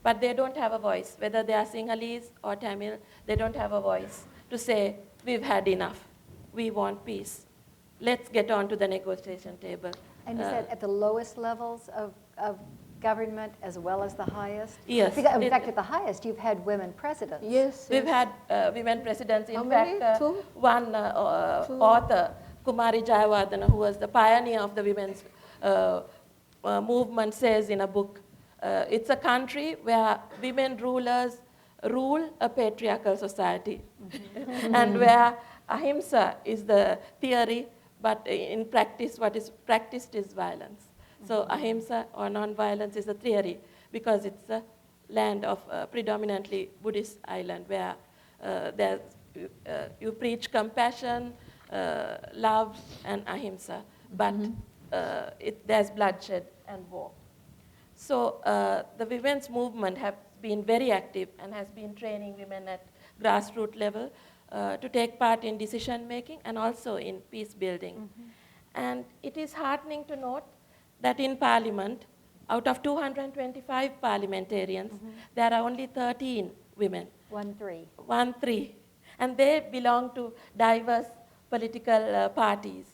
Speaker 3: But they don't have a voice. Whether they are Sinhalese or Tamil, they don't have a voice to say, we've had enough. We want peace. Let's get on to the negotiation table.
Speaker 1: And is that at the lowest levels of government as well as the highest?
Speaker 3: Yes.
Speaker 1: Because, in fact, at the highest, you've had women presidents.
Speaker 4: Yes.
Speaker 3: We've
Speaker 4: yes.
Speaker 3: had women presidents.
Speaker 4: How
Speaker 3: In
Speaker 4: many?
Speaker 3: fact,
Speaker 4: Two?
Speaker 3: one author, Kumari Jayawardena, who was the pioneer of the women's movement, says in a book, it's a country where women rulers rule a patriarchal society, and where ahimsa is the theory, but in practice, what is practiced is violence. So ahimsa or non-violence is a theory because it's a land of predominantly Buddhist island where you preach compassion, love, and ahimsa, but there's bloodshed and war. So the women's movement have been very active and has been training women at grassroots level to take part in decision making and also in peace building. And it is heartening to note that in Parliament, out of 225 parliamentarians, there are only 13 women.
Speaker 1: 1-3.
Speaker 3: And they belong to diverse political parties.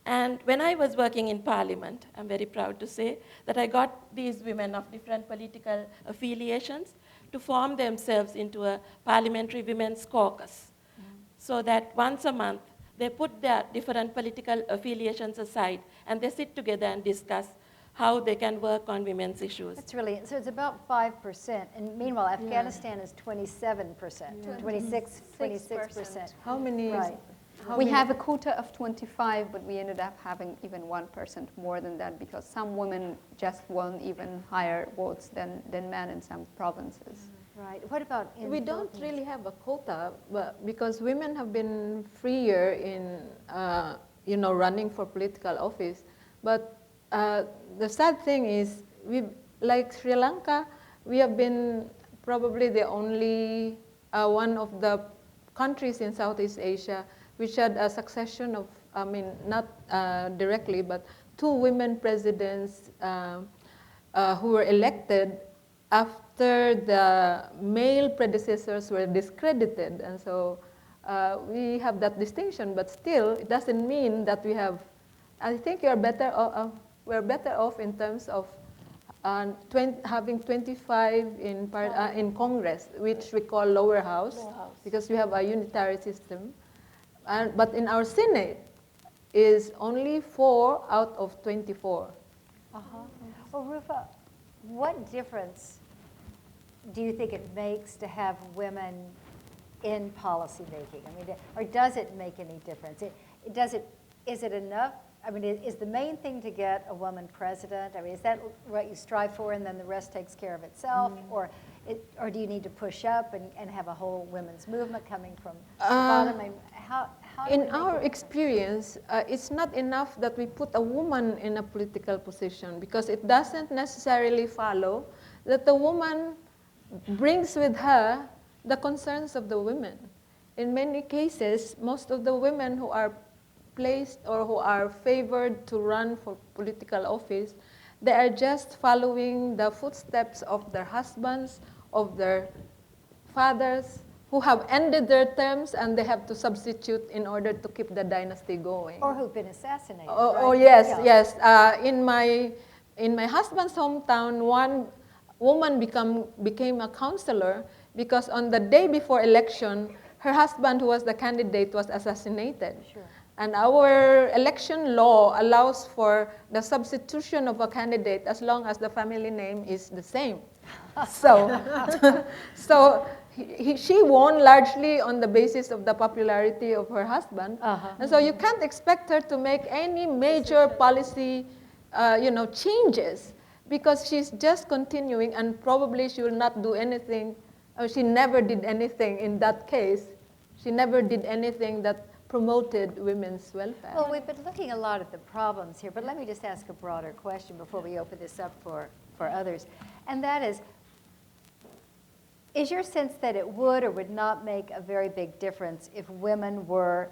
Speaker 3: And when I was working in Parliament, I'm very proud to say that I got these women of different political affiliations to form themselves into a parliamentary women's caucus, so that once a month they put their different political affiliations aside and they sit together and discuss how they can work on women's issues.
Speaker 1: That's really, so it's about 5%. And meanwhile, Afghanistan is 27%, 26%.
Speaker 4: How many?
Speaker 1: Right.
Speaker 5: We have a quota of 25, but we ended up having even 1% more than that because some women just won even higher votes than men in some provinces.
Speaker 1: Right. What about in
Speaker 4: We don't
Speaker 1: Philippines?
Speaker 4: really have a quota, but because women have been freer in, running for political office. But the sad thing is, like Sri Lanka, we have been probably the only one of the countries in Southeast Asia which had a succession of, not directly, but 2 women presidents who were elected after the male predecessors were discredited. And so we have that distinction, but still, it doesn't mean that we have, I think we're better off in terms of having 25 in Congress, which we call lower house, because we have a unitary system. But in our Senate is only 4 out of 24.
Speaker 1: Well, Rufa, what difference do you think it makes to have women in policy making? I mean, or does it make any difference? Is it enough? I mean, is the main thing to get a woman president? I mean, is that what you strive for and then the rest takes care of itself? Or do you need to push up and have a whole women's movement coming from the bottom? I mean, how do we
Speaker 4: In
Speaker 1: make
Speaker 4: our
Speaker 1: it-
Speaker 4: experience, it's not enough that we put a woman in a political position, because it doesn't necessarily follow that the woman brings with her the concerns of the women. In many cases, most of the women who are placed or who are favored to run for political office, they are just following the footsteps of their husbands, of their fathers, who have ended their terms and they have to substitute in order to keep the dynasty going.
Speaker 1: Or who've been assassinated,
Speaker 4: Oh,
Speaker 1: right?
Speaker 4: oh yes,
Speaker 1: Yeah.
Speaker 4: yes. In my husband's hometown, one woman became a counselor because on the day before election, her husband, who was the candidate, was assassinated.
Speaker 1: Sure.
Speaker 4: And our election law allows for the substitution of a candidate as long as the family name is the same. So, she won largely on the basis of the popularity of her husband. And so you can't expect her to make any major policy changes, because she's just continuing, and probably she will not do anything, or she never did anything in that case. She never did anything that promoted women's welfare.
Speaker 1: Well, we've been looking a lot at the problems here, but let me just ask a broader question before we open this up for others. And that is your sense that it would or would not make a very big difference if women were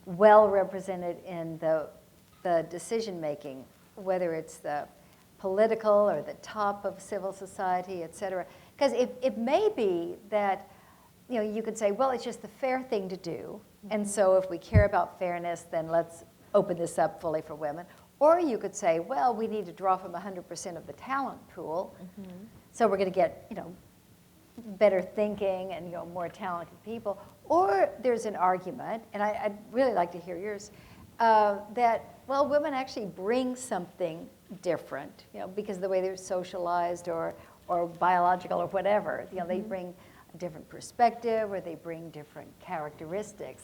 Speaker 1: well represented in the decision-making, whether it's the political or the top of civil society, et cetera? Because it may be that you could say, well, it's just the fair thing to do. And so if we care about fairness, then let's open this up fully for women. Or you could say, well, we need to draw from 100% of the talent pool. So we're going to get, better thinking and, more talented people. Or there's an argument, and I'd really like to hear yours, that, well, women actually bring something different, because of the way they're socialized or biological or whatever. They bring a different perspective, or they bring different characteristics.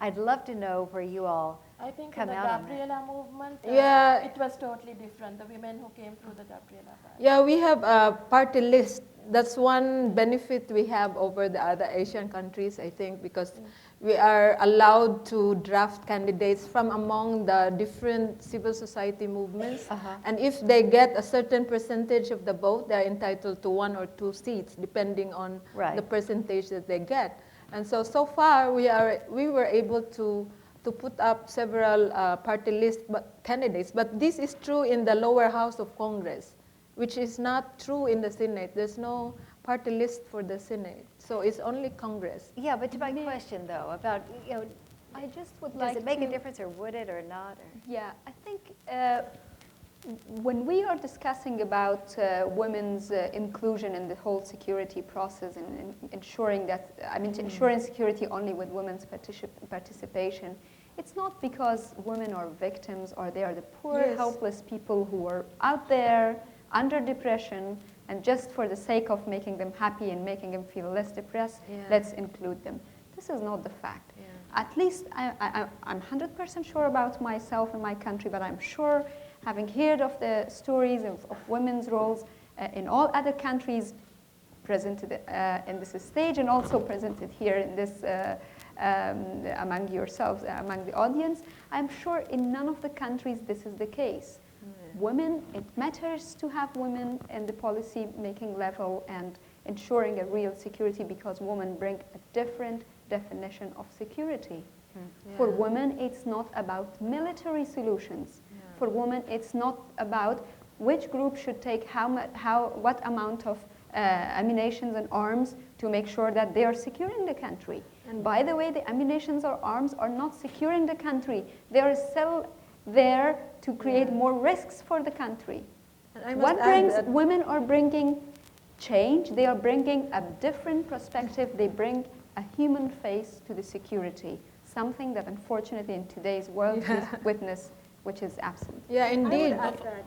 Speaker 1: I'd love to know where you all
Speaker 3: I think
Speaker 1: come
Speaker 3: in the
Speaker 1: out on that.
Speaker 3: Gabriela movement,
Speaker 4: Yeah.
Speaker 3: it was totally different. The women who came through the Gabriela party.
Speaker 4: Yeah, we have a party list. That's one benefit we have over the other Asian countries, I think, because we are allowed to draft candidates from among the different civil society movements. And if they get a certain percentage of the vote, they're entitled to 1 or 2 seats, depending on the percentage that they get. And so far, we were able to put up several party list candidates. But this is true in the lower house of Congress, which is not true in the Senate. There's no party list for the Senate. So it's only Congress.
Speaker 1: Yeah, but to my question, though, about,
Speaker 5: I just would
Speaker 1: does
Speaker 5: like
Speaker 1: it make
Speaker 5: to,
Speaker 1: a difference, or would it, or not? Or?
Speaker 5: Yeah, I think when we are discussing about women's inclusion in the whole security process and ensuring that, ensuring security only with women's participation, it's not because women are victims or they are the poor, helpless people who are out there under depression, and just for the sake of making them happy and making them feel less depressed, let's include them. This is not the fact. At least I'm 100% sure about myself and my country, but I'm sure, having heard of the stories of women's roles in all other countries presented in this stage and also presented here in this among yourselves, among the audience, I'm sure in none of the countries this is the case. Women, it matters to have women in the policy-making level and ensuring a real security, because women bring a different definition of security. For women, it's not about military solutions. For women, it's not about which group should take what amount of ammunition and arms to make sure that they are securing the country. And by the way, the ammunition or arms are not securing the country. They are still there to create more risks for the country. What brings women are bringing change. They are bringing a different perspective. They bring a human face to the security, something that unfortunately in today's world we witness, which is absent.
Speaker 4: Yeah, indeed.
Speaker 2: I would add that.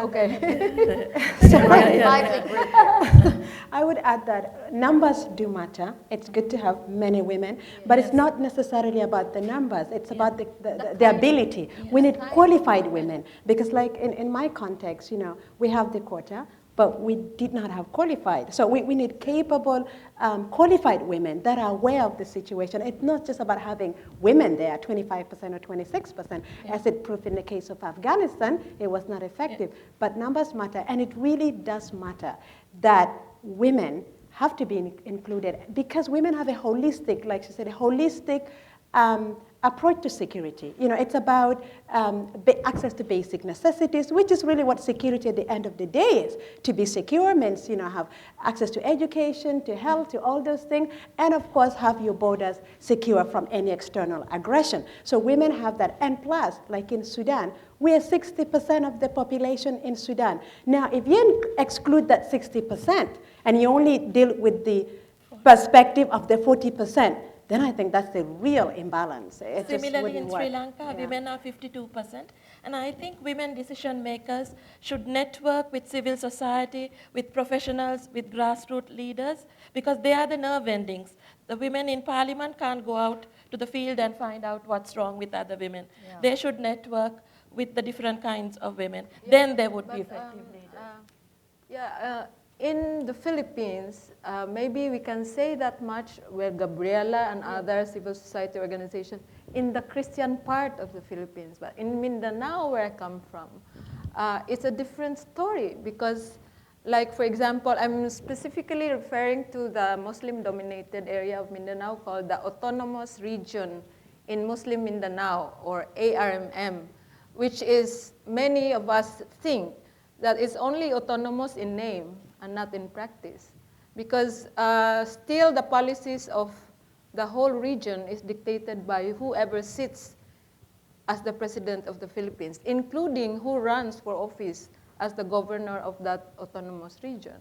Speaker 4: Okay.
Speaker 2: I would add that numbers do matter. It's good to have many women, but it's not necessarily about the numbers. It's about the ability. We need qualified women, because like in my context, we have the quota, but we did not have qualified. So we need capable, qualified women that are aware of the situation. It's not just about having women there, 25% or 26%, as it proved in the case of Afghanistan. It was not effective. But numbers matter, and it really does matter that women have to be included, because women have a holistic, like she said, a holistic approach to security. You know, it's about access to basic necessities, which is really what security at the end of the day is. To be secure means, you know, have access to education, to health, to all those things, and of course have your borders secure from any external aggression. So women have that, and plus, like in Sudan, we are 60% of the population in Sudan. Now, if you exclude that 60% and you only deal with the perspective of the 40%, then I think that's the real imbalance. It
Speaker 3: Similarly, in Sri
Speaker 2: work.
Speaker 3: Lanka, women are 52%. And I think women decision makers should network with civil society, with professionals, with grassroots leaders, because they are the nerve endings. The women in parliament can't go out to the field and find out what's wrong with other women. Yeah. They should network with the different kinds of women. Yeah, then they would be effective leaders.
Speaker 4: In the Philippines, maybe we can say that much where Gabriela and other civil society organizations in the Christian part of the Philippines. But in Mindanao, where I come from, it's a different story because, like, for example, I'm specifically referring to the Muslim-dominated area of Mindanao called the Autonomous Region in Muslim Mindanao, or ARMM, which is, many of us think that it's only autonomous in name and not in practice. Because still the policies of the whole region is dictated by whoever sits as the president of the Philippines, including who runs for office as the governor of that autonomous region.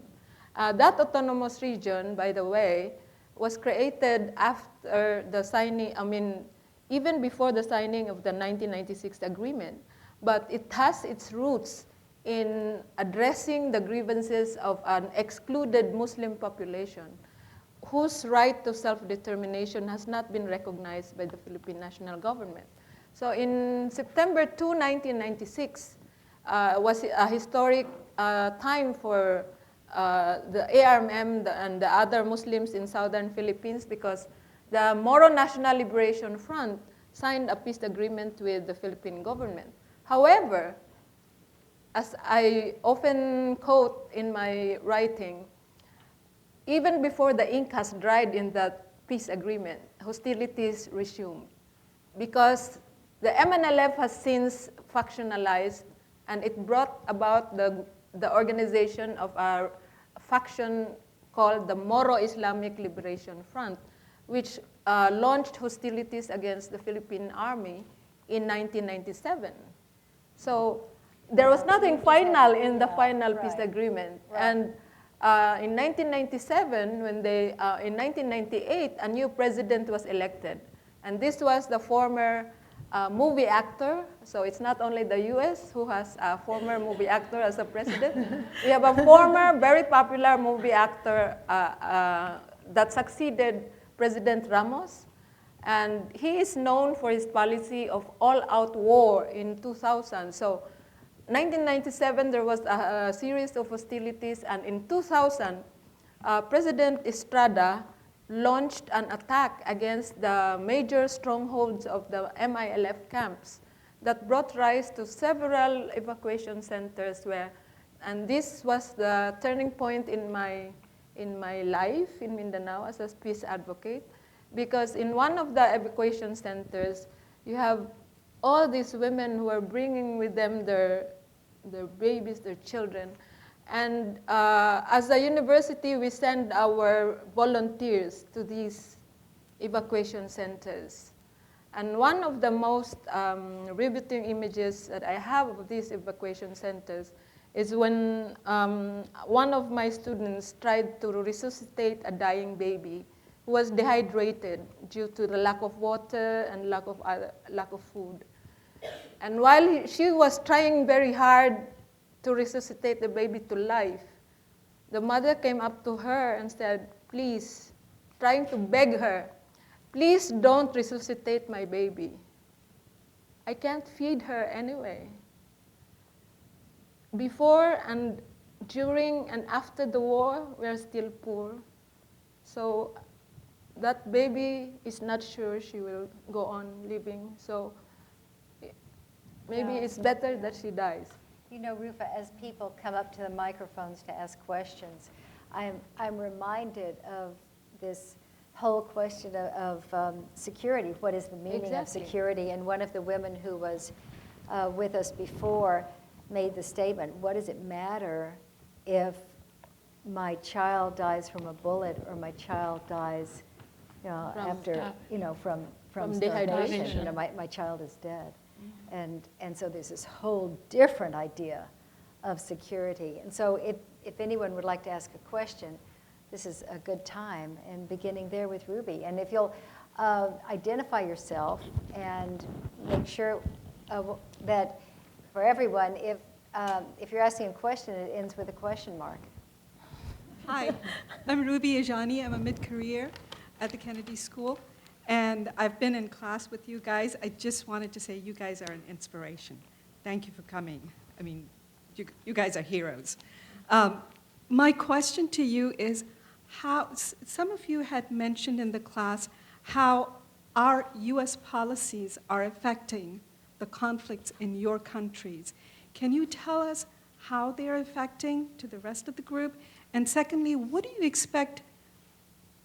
Speaker 4: That autonomous region, by the way, was created after the signing, even before the signing of the 1996 agreement, but it has its roots in addressing the grievances of an excluded Muslim population whose right to self-determination has not been recognized by the Philippine national government. So in September 2, 1996, was a historic time for the ARMM and the other Muslims in southern Philippines, because the Moro National Liberation Front signed a peace agreement with the Philippine government. However, as I often quote in my writing, even before the ink has dried in that peace agreement, hostilities resumed, because the MNLF has since factionalized, and it brought about the organization of a faction called the Moro Islamic Liberation Front, which launched hostilities against the Philippine Army in 1997. So there was nothing final in the final peace agreement. And in 1997, when in 1998, a new president was elected. And this was the former movie actor. So it's not only the US who has a former movie actor as a president. We have a former, very popular movie actor that succeeded President Ramos. And he is known for his policy of all-out war in 2000. So 1997, there was a series of hostilities, and in 2000, President Estrada launched an attack against the major strongholds of the MILF camps that brought rise to several evacuation centers and this was the turning point in my life in Mindanao as a peace advocate, because in one of the evacuation centers, you have all these women who are bringing with them their babies, their children. And as a university, we send our volunteers to these evacuation centers. And one of the most riveting images that I have of these evacuation centers is when one of my students tried to resuscitate a dying baby who was dehydrated due to the lack of water and lack of food. And while she was trying very hard to resuscitate the baby to life, the mother came up to her and said, please, trying to beg her, please don't resuscitate my baby. I can't feed her anyway. Before and during and after the war, we're still poor. So that baby is not sure she will go on living. So maybe it's better that she dies.
Speaker 1: You know, Rufa, as people come up to the microphones to ask questions, I'm reminded of this whole question of security. What is the meaning of security? And one of the women who was with us before made the statement, what does it matter if my child dies from a bullet or my child dies, you know, from starvation? You know, my child is dead. And so there's this whole different idea of security. And so if anyone would like to ask a question, this is a good time, and beginning there with Ruby. And if you'll identify yourself and make sure that for everyone, if you're asking a question, it ends with a question mark.
Speaker 6: Hi, I'm Ruby Ajani. I'm a mid-career at the Kennedy School. And I've been in class with you guys. I just wanted to say you guys are an inspiration. Thank you for coming. I mean, you guys are heroes. My question to you is, how some of you had mentioned in the class how our US policies are affecting the conflicts in your countries. Can you tell us how they're affecting to the rest of the group? And secondly, what do you expect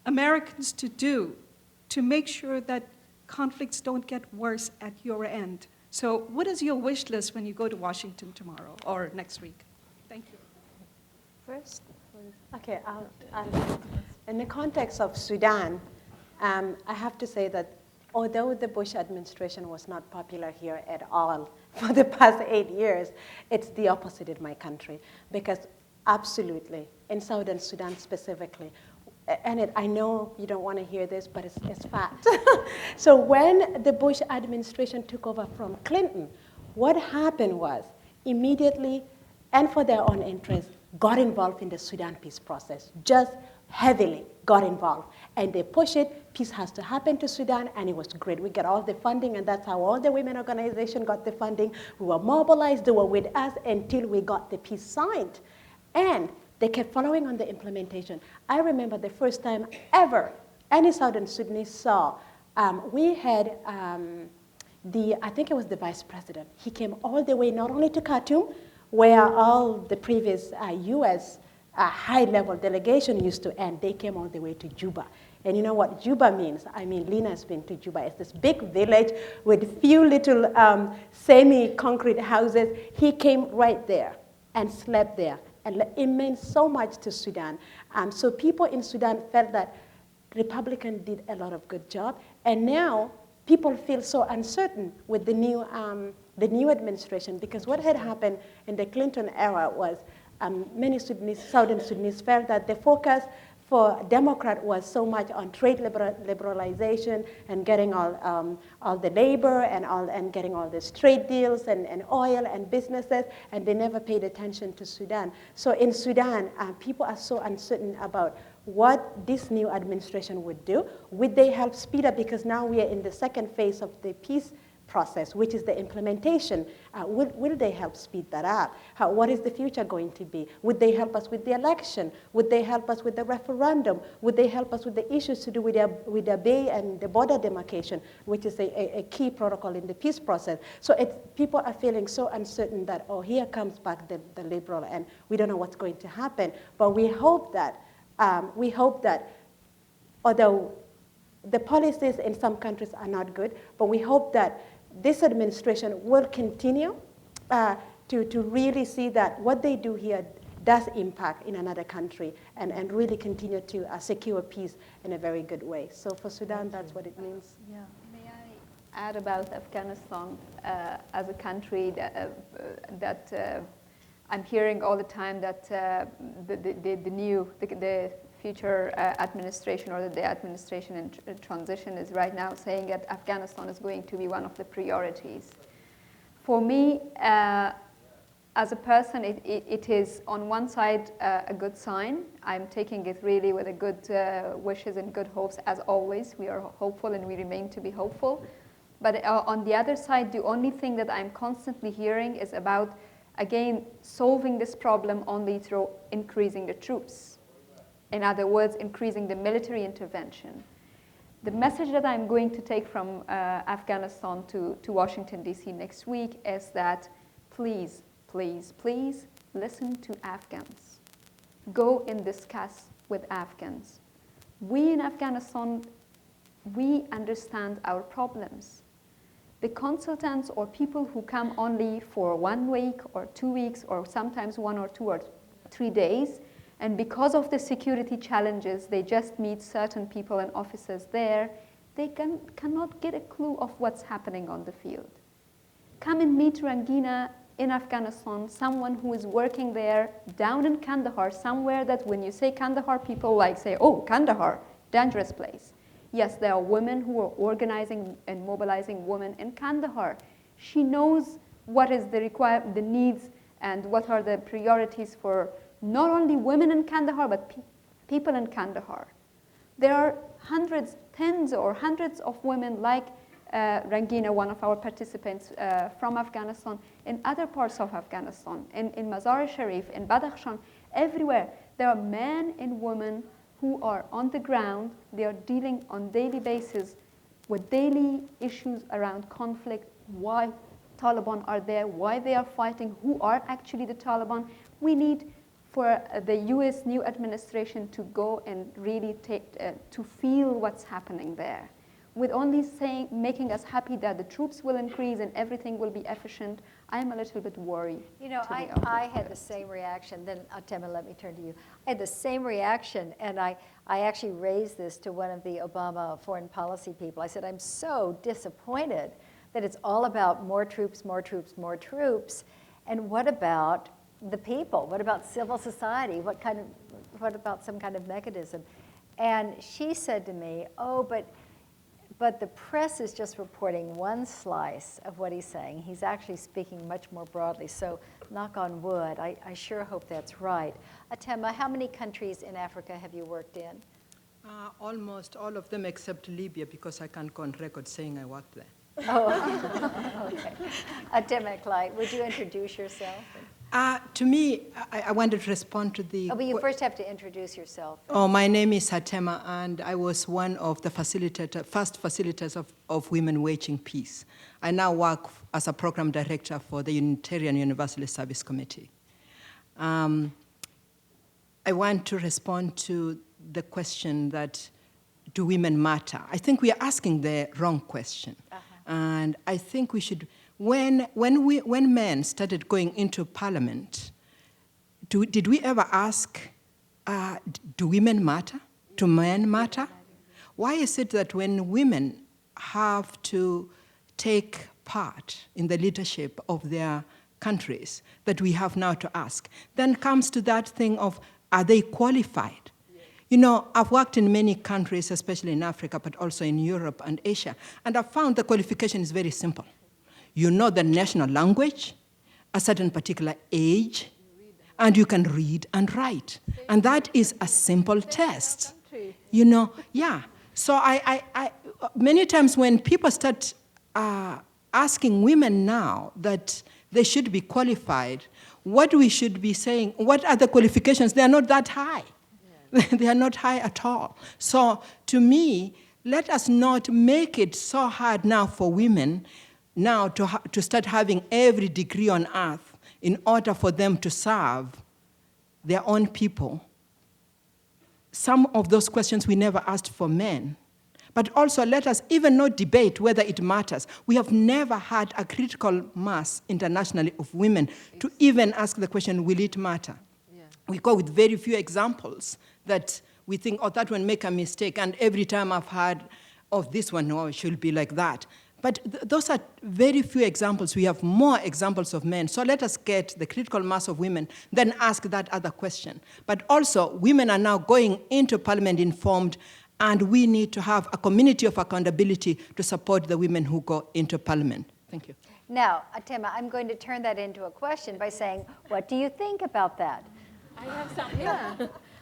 Speaker 6: Americans to do to make sure that conflicts don't get worse at your end? So what is your wish list when you go to Washington tomorrow or next week? Thank you.
Speaker 2: First? Okay, in the context of Sudan, I have to say that although the Bush administration was not popular here at all for the past 8 years, it's the opposite in my country. Because absolutely, in Southern Sudan specifically, and I know you don't want to hear this, but it's fact. So when the Bush administration took over from Clinton, what happened was immediately, and for their own interest, got involved in the Sudan peace process, just heavily got involved. And they push it, peace has to happen to Sudan, and it was great. We got all the funding, and that's how all the women organizations got the funding. We were mobilized, they were with us until we got the peace signed. And they kept following on the implementation. I remember the first time ever any Southern Sudanese saw, we had I think it was the vice president. He came all the way not only to Khartoum, where all the previous US high-level delegation used to end. They came all the way to Juba. And you know what Juba means? I mean, Lena has been to Juba. It's this big village with few little semi-concrete houses. He came right there and slept there. And it meant so much to Sudan. So people in Sudan felt that Republicans did a lot of good job. And now people feel so uncertain with the new administration, because what had happened in the Clinton era was many Southern Sudanese felt that the focus for Democrat was so much on trade liberalization and getting all the labor and getting all these trade deals and oil and businesses, and they never paid attention to Sudan. So in Sudan, people are so uncertain about what this new administration would do. Would they help speed up? Because now we are in the second phase of the peace process, which is the implementation. Will they help speed that up? What is the future going to be? Would they help us with the election? Would they help us with the referendum? Would they help us with the issues to do with the Bay and the border demarcation, which is a key protocol in the peace process? So people are feeling so uncertain that, oh, here comes back the liberal, and we don't know what's going to happen. But we hope that although the policies in some countries are not good, but we hope that this administration will continue to really see that what they do here does impact in another country and really continue to secure peace in a very good way. So for Sudan, that's what it means.
Speaker 5: Yeah. May I add about Afghanistan as a country that I'm hearing all the time that the future administration, or the administration in transition, is right now saying that Afghanistan is going to be one of the priorities. For me, as a person, it is on one side a good sign. I'm taking it really with a good wishes and good hopes, as always. We are hopeful and we remain to be hopeful. But on the other side, the only thing that I'm constantly hearing is about again, solving this problem only through increasing the troops. In other words, increasing the military intervention. The message that I'm going to take from Afghanistan to Washington, D.C. next week is that please, please, please listen to Afghans. Go and discuss with Afghans. We in Afghanistan, we understand our problems. The consultants or people who come only for 1 week or 2 weeks or sometimes 1 or 2 or 3 days, and because of the security challenges, they just meet certain people and officers there, they cannot get a clue of what's happening on the field. Come and meet Rangina in Afghanistan, someone who is working there down in Kandahar, somewhere that when you say Kandahar, people like say, oh, Kandahar, dangerous place. Yes, there are women who are organizing and mobilizing women in Kandahar. She knows what is the needs and what are the priorities for not only women in Kandahar, but people in Kandahar. There are tens or hundreds of women like Rangina, one of our participants from Afghanistan, in other parts of Afghanistan, in Mazar-e-Sharif, in Badakhshan, everywhere. There are men and women who are on the ground. They are dealing on daily basis with daily issues around conflict, why Taliban are there, why they are fighting, who are actually the Taliban. We need for the US new administration to go and really to feel what's happening there. With only making us happy that the troops will increase and everything will be efficient, I'm a little bit worried.
Speaker 1: You know, I had the same reaction. Then, Atema, let me turn to you. I had the same reaction, and I actually raised this to one of the Obama foreign policy people. I said, I'm so disappointed that it's all about more troops, more troops, more troops. And what about the people? What about civil society? What about some kind of mechanism? And she said to me, oh, but the press is just reporting one slice of what he's saying. He's actually speaking much more broadly. So knock on wood, I sure hope that's right. Atema, how many countries in Africa have you worked in?
Speaker 7: Almost all of them except Libya, because I can't go on record saying I worked there.
Speaker 1: Oh, okay. Atema Clyde, would you introduce yourself?
Speaker 7: To me, I wanted to respond to the...
Speaker 1: Oh, but you first have to introduce yourself.
Speaker 7: Oh, my name is Hatema, and I was one of the first facilitators of Women Waging Peace. I now work as a program director for the Unitarian Universalist Service Committee. I want to respond to the question that, do women matter? I think we are asking the wrong question. And I think we should... When men started going into parliament, did we ever ask, do women matter? Do men matter? Why is it that when women have to take part in the leadership of their countries, that we have now to ask? Then comes to that thing of, are they qualified? You know, I've worked in many countries, especially in Africa, but also in Europe and Asia, and I've found the qualification is very simple. You know the national language, a certain particular age, and you can read and write. And that is a simple test. You know, yeah. So I many times when people start asking women now that they should be qualified, what we should be saying, what are the qualifications? They are not that high. They are not high at all. So to me, let us not make it so hard now for women now to start having every degree on earth in order for them to serve their own people. Some of those questions we never asked for men. But also let us even not debate whether it matters. We have never had a critical mass internationally of women to even ask the question, will it matter? Yeah. We go with very few examples that we think, oh, that one make a mistake, and every time I've heard of this one, no, it should be like that. But those are very few examples. We have more examples of men. So let us get the critical mass of women, then ask that other question. But also, women are now going into parliament informed, and we need to have a community of accountability to support the women who go into parliament. Thank you.
Speaker 1: Now, Atema, I'm going to turn that into a question by saying, what do you think about that?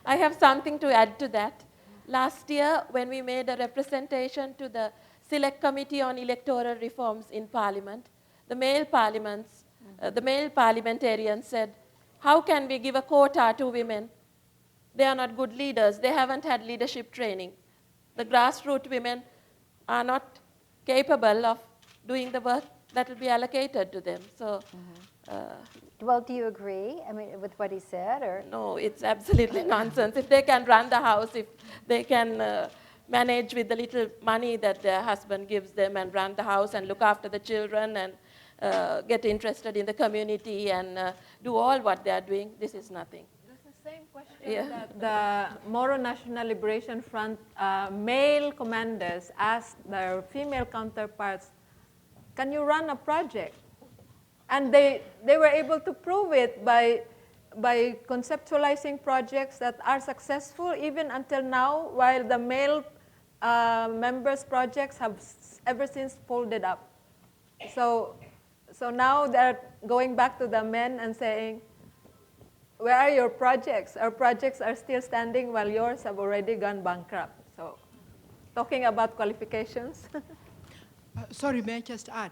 Speaker 3: I have something to add to that. Last year, when we made a representation to the Select Committee on Electoral Reforms in Parliament, the male parliaments The male parliamentarians said, how can we give a quota to women? They are not good leaders. They haven't had leadership training. The grassroots women are not capable of doing the work that will be allocated to them. So,
Speaker 1: Well, do you agree, I mean, with what he said, or?
Speaker 3: no, it's absolutely nonsense. If they can run the house, if they can manage with the little money that their husband gives them and run the house and look after the children and get interested in the community and do all what they are doing, this is nothing.
Speaker 4: That's the same question that the Moro National Liberation Front male commanders asked their female counterparts, can you run a project? And they were able to prove it by conceptualizing projects that are successful even until now, while the male members' projects have ever since folded up. So now they're going back to the men and saying, where are your projects? Our projects are still standing while yours have already gone bankrupt. So talking about qualifications.
Speaker 7: Sorry, may I just add?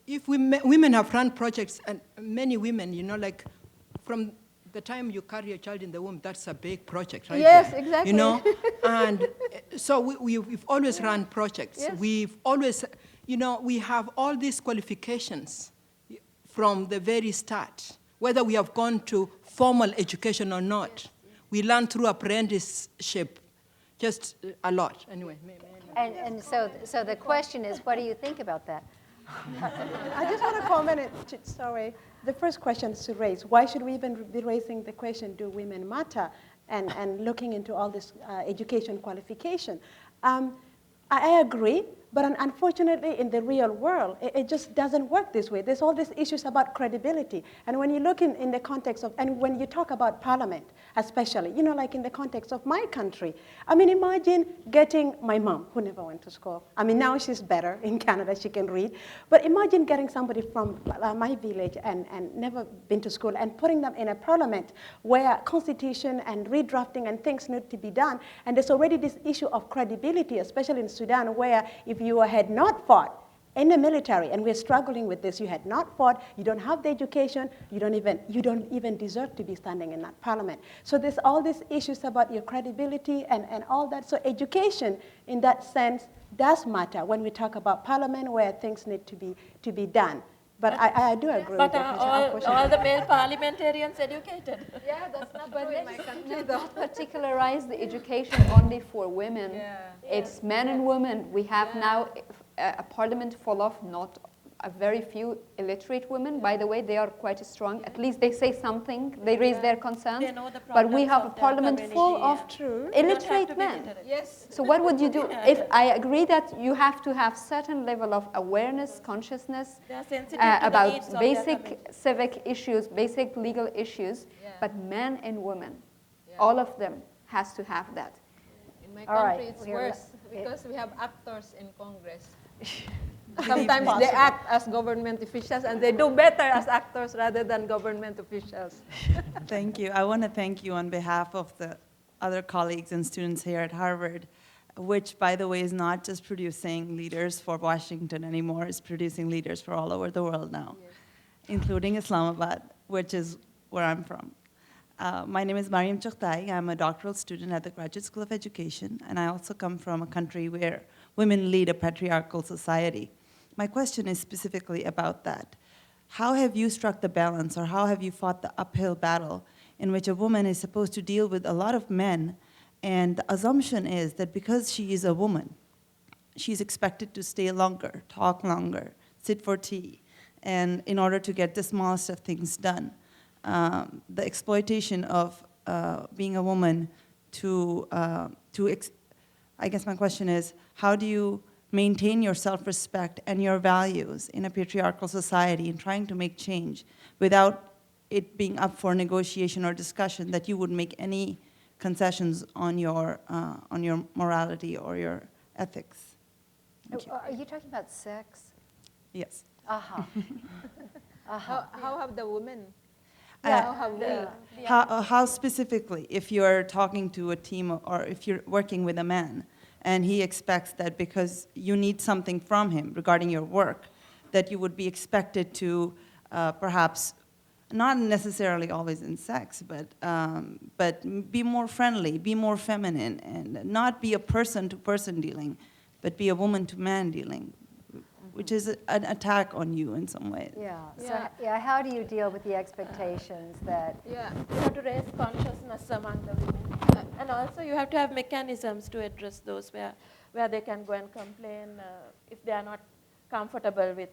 Speaker 7: If women have run projects, and many women, you know, like from the time you carry a child in the womb, that's a big project, right?
Speaker 4: Yes,
Speaker 7: there,
Speaker 4: exactly.
Speaker 7: You know, and so we've always run projects.
Speaker 4: Yes.
Speaker 7: We've always, you know, we have all these qualifications from the very start, whether we have gone to formal education or not. We learn through apprenticeship, just a lot. Anyway.
Speaker 1: And so the question is, what do you think about that?
Speaker 2: I just want to comment, sorry. The first question to raise, why should we even be raising the question, do women matter? And looking into all this education qualification. I agree, but unfortunately in the real world, it just doesn't work this way. There's all these issues about credibility. And when you look in the context of, and when you talk about parliament, especially, you know, like in the context of my country, I mean, imagine getting my mom, who never went to school. I mean, now she's better in Canada, she can read. But imagine getting somebody from my village and never been to school and putting them in a parliament where constitution and redrafting and things need to be done. And there's already this issue of credibility, especially in Sudan, where if you had not fought in the military, and we're struggling with this, you had not fought, you don't have the education, you don't even deserve to be standing in that parliament. So there's all these issues about your credibility and all that. So education, in that sense, does matter when we talk about parliament where things need to be done. But I do agree
Speaker 3: But
Speaker 2: with
Speaker 3: are all the male parliamentarians educated?
Speaker 4: Yeah, that's not true in my country.
Speaker 5: Don't particularize the education only for women.
Speaker 4: Yeah.
Speaker 5: It's men and women. We have now a parliament full of not a very few illiterate women. By the way, they are quite strong. At least they say something. They raise their concerns.
Speaker 3: They know the
Speaker 5: But we
Speaker 3: problems
Speaker 5: have a
Speaker 3: of their
Speaker 5: parliament full
Speaker 3: community,
Speaker 5: of
Speaker 3: yeah.
Speaker 5: illiterate men.
Speaker 4: Yes.
Speaker 5: So what would you do? If I agree that you have to have certain level of awareness, consciousness
Speaker 3: They are sensitive to the needs
Speaker 5: about
Speaker 3: of their
Speaker 5: basic
Speaker 3: community.
Speaker 5: civic issues, basic legal issues,
Speaker 4: Yeah.
Speaker 5: but men and women,
Speaker 4: Yeah.
Speaker 5: all of them has to have that.
Speaker 4: In my
Speaker 1: All
Speaker 4: country,
Speaker 1: right,
Speaker 4: it's
Speaker 1: we're-
Speaker 4: worse because we have actors in Congress.
Speaker 2: Good
Speaker 4: Sometimes
Speaker 2: evening.
Speaker 4: they act as government officials and they do better as actors rather than government officials.
Speaker 8: Thank you. I want to thank you on behalf of the other colleagues and students here at Harvard, which, by the way, is not just producing leaders for Washington anymore, it's producing leaders for all over the world now, including Islamabad, which is where I'm from. My name is Mariam Chughtai. I'm a doctoral student at the Graduate School of Education, and I also come from a country where women lead a patriarchal society. My question is specifically about that. How have you struck the balance, or how have you fought the uphill battle in which a woman is supposed to deal with a lot of men, and the assumption is that because she is a woman, she's expected to stay longer, talk longer, sit for tea, and in order to get the smallest of things done. The exploitation of being a woman I guess my question is, how do you maintain your self-respect and your values in a patriarchal society in trying to make change without it being up for negotiation or discussion that you would make any concessions on your morality or your ethics? Thank you.
Speaker 1: Are you talking about sex?
Speaker 8: Yes.
Speaker 1: Uh-huh.
Speaker 4: How have the women?
Speaker 1: Yeah,
Speaker 4: How have we?
Speaker 8: How specifically, if you're talking to a team or if you're working with a man and he expects that because you need something from him regarding your work, that you would be expected to perhaps not necessarily always in sex, but be more friendly, be more feminine, and not be a person-to-person dealing, but be a woman-to-man dealing, which is an attack on you in some ways.
Speaker 1: Yeah.
Speaker 4: Yeah.
Speaker 1: So, yeah, how do you deal with the expectations that?
Speaker 4: Yeah.
Speaker 3: You have to raise consciousness among the women. And also you have to have mechanisms to address those where they can go and complain if they are not comfortable with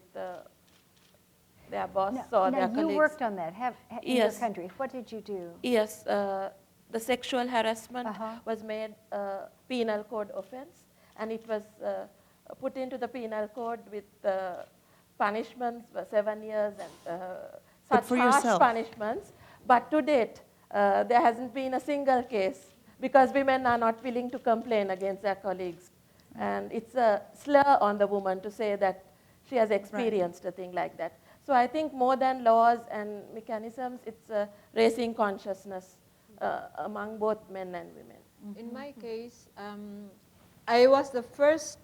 Speaker 3: their boss or their colleagues.
Speaker 1: You worked on that in your
Speaker 3: Yes.
Speaker 1: country. What did you do?
Speaker 3: Yes, the sexual harassment
Speaker 1: Uh-huh.
Speaker 3: was made a penal code offense, and it was put into the penal code with punishments for 7 years and
Speaker 8: But
Speaker 3: such
Speaker 8: for
Speaker 3: harsh
Speaker 8: yourself.
Speaker 3: punishments. But to date, there hasn't been a single case because women are not willing to complain against their colleagues. And it's a slur on the woman to say that she has experienced a thing like that. So I think more than laws and mechanisms, it's raising consciousness among both men and women.
Speaker 4: In my case, I was the first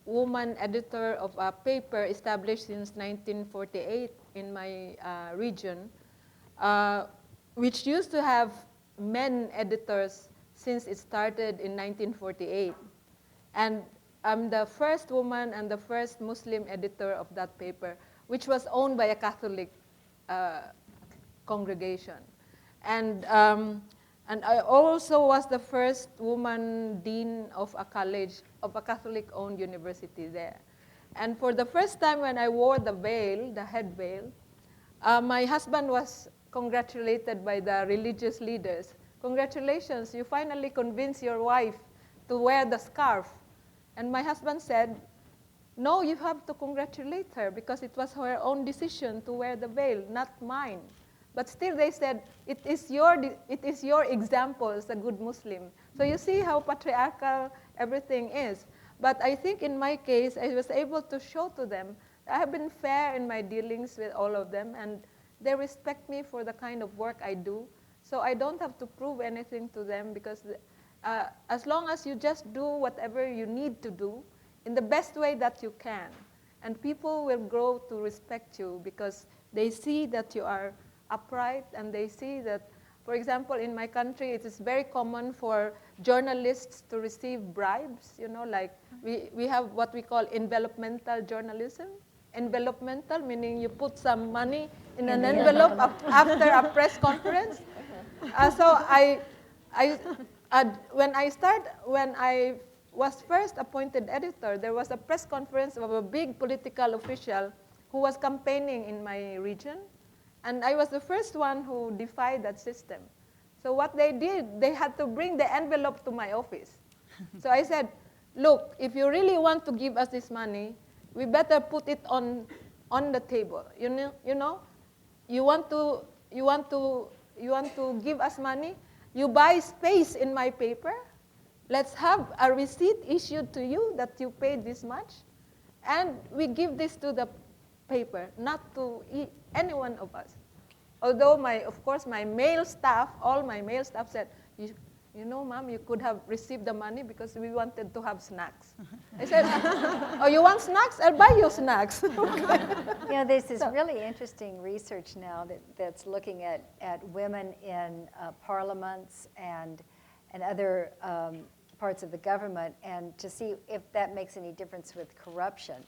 Speaker 4: woman editor of a paper established since 1948 in my region, which used to have men editors since it started in 1948. And I'm the first woman and the first Muslim editor of that paper, which was owned by a Catholic congregation. And I also was the first woman dean of a college, of a Catholic-owned university there. And for the first time when I wore the veil, the head veil, my husband was congratulated by the religious leaders. Congratulations, you finally convinced your wife to wear the scarf. And my husband said, no, you have to congratulate her because it was her own decision to wear the veil, not mine. But still they said, it is your example as a good Muslim. So you see how patriarchal everything is. But I think in my case, I was able to show to them I have been fair in my dealings with all of them, and they respect me for the kind of work I do. So I don't have to prove anything to them because as long as you just do whatever you need to do in the best way that you can, and people will grow to respect you because they see that you are upright, and they see that, for example, in my country, it is very common for journalists to receive bribes, like we have what we call envelopmental journalism. Envelopmental, meaning you put some money in an envelope after a press conference. So when I was first appointed editor, there was a press conference of a big political official who was campaigning in my region. And I was the first one who defied that system. So what they did, they had to bring the envelope to my office. So I said, look, if you really want to give us this money, we better put it on the table. You want to give us money? You buy space in my paper. Let's have a receipt issued to you that you paid this much. And we give this to the paper, not to any one of us. Although, of course, my male staff, all my male staff said, you know, Mom, you could have received the money because we wanted to have snacks. I said, oh, you want snacks? I'll buy you snacks.
Speaker 1: There's this really interesting research now that's looking at women in parliaments and other parts of the government, and to see if that makes any difference with corruption.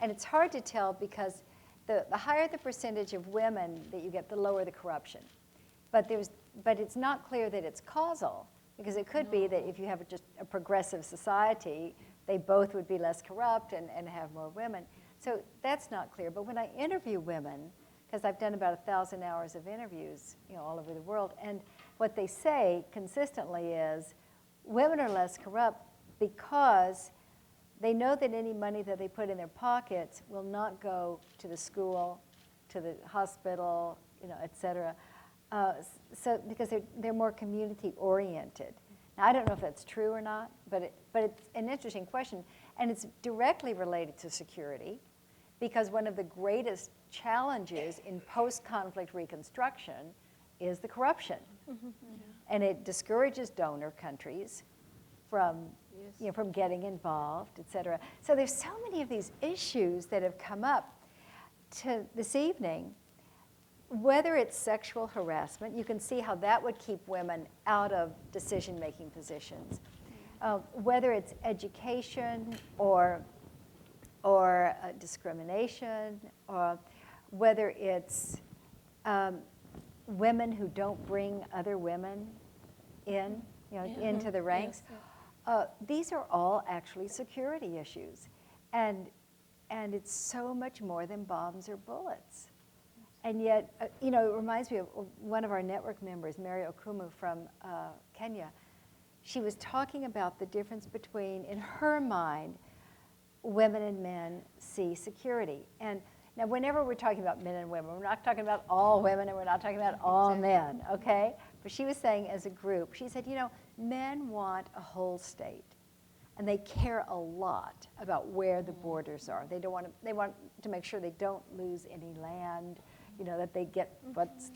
Speaker 1: And it's hard to tell because the higher the percentage of women that you get, the lower the corruption. But it's not clear that it's causal, because it could be that if you have just a progressive society, they both would be less corrupt and have more women. So that's not clear. But when I interview women, because I've done about 1,000 hours of interviews, all over the world, and what they say consistently is women are less corrupt because they know that any money that they put in their pockets will not go to the school, to the hospital, et cetera. So because they're more community oriented. Now I don't know if that's true or not, but it's an interesting question, and it's directly related to security, because one of the greatest challenges in post-conflict reconstruction is the corruption, and it discourages donor countries from from getting involved, et cetera. So there's so many of these issues that have come up to this evening. whether it's sexual harassment, you can see how that would keep women out of decision-making positions. Whether it's education or discrimination, or whether it's women who don't bring other women in, into the ranks. These are all actually security issues. And it's so much more than bombs or bullets. And yet, it reminds me of one of our network members, Mary Okumu from Kenya. She was talking about the difference between, in her mind, women and men see security. And now, whenever we're talking about men and women, we're not talking about all women and we're not talking about all men, okay? But she was saying as a group, she said, men want a whole state. And they care a lot about where the borders are. They want to make sure they don't lose any land, that they get what's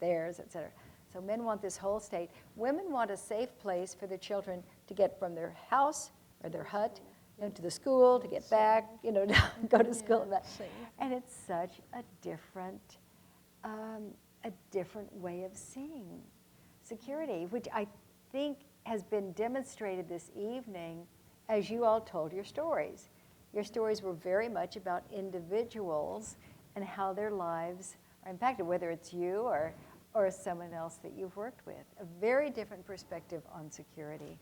Speaker 1: theirs, et cetera. So men want this whole state. Women want a safe place for their children to get from their house or their hut to the school, to get back, go to school and back. And it's such a different way of seeing security, which I think has been demonstrated this evening as you all told your stories. Your stories were very much about individuals and how their lives are impacted, whether it's you or someone else that you've worked with. A very different perspective on security.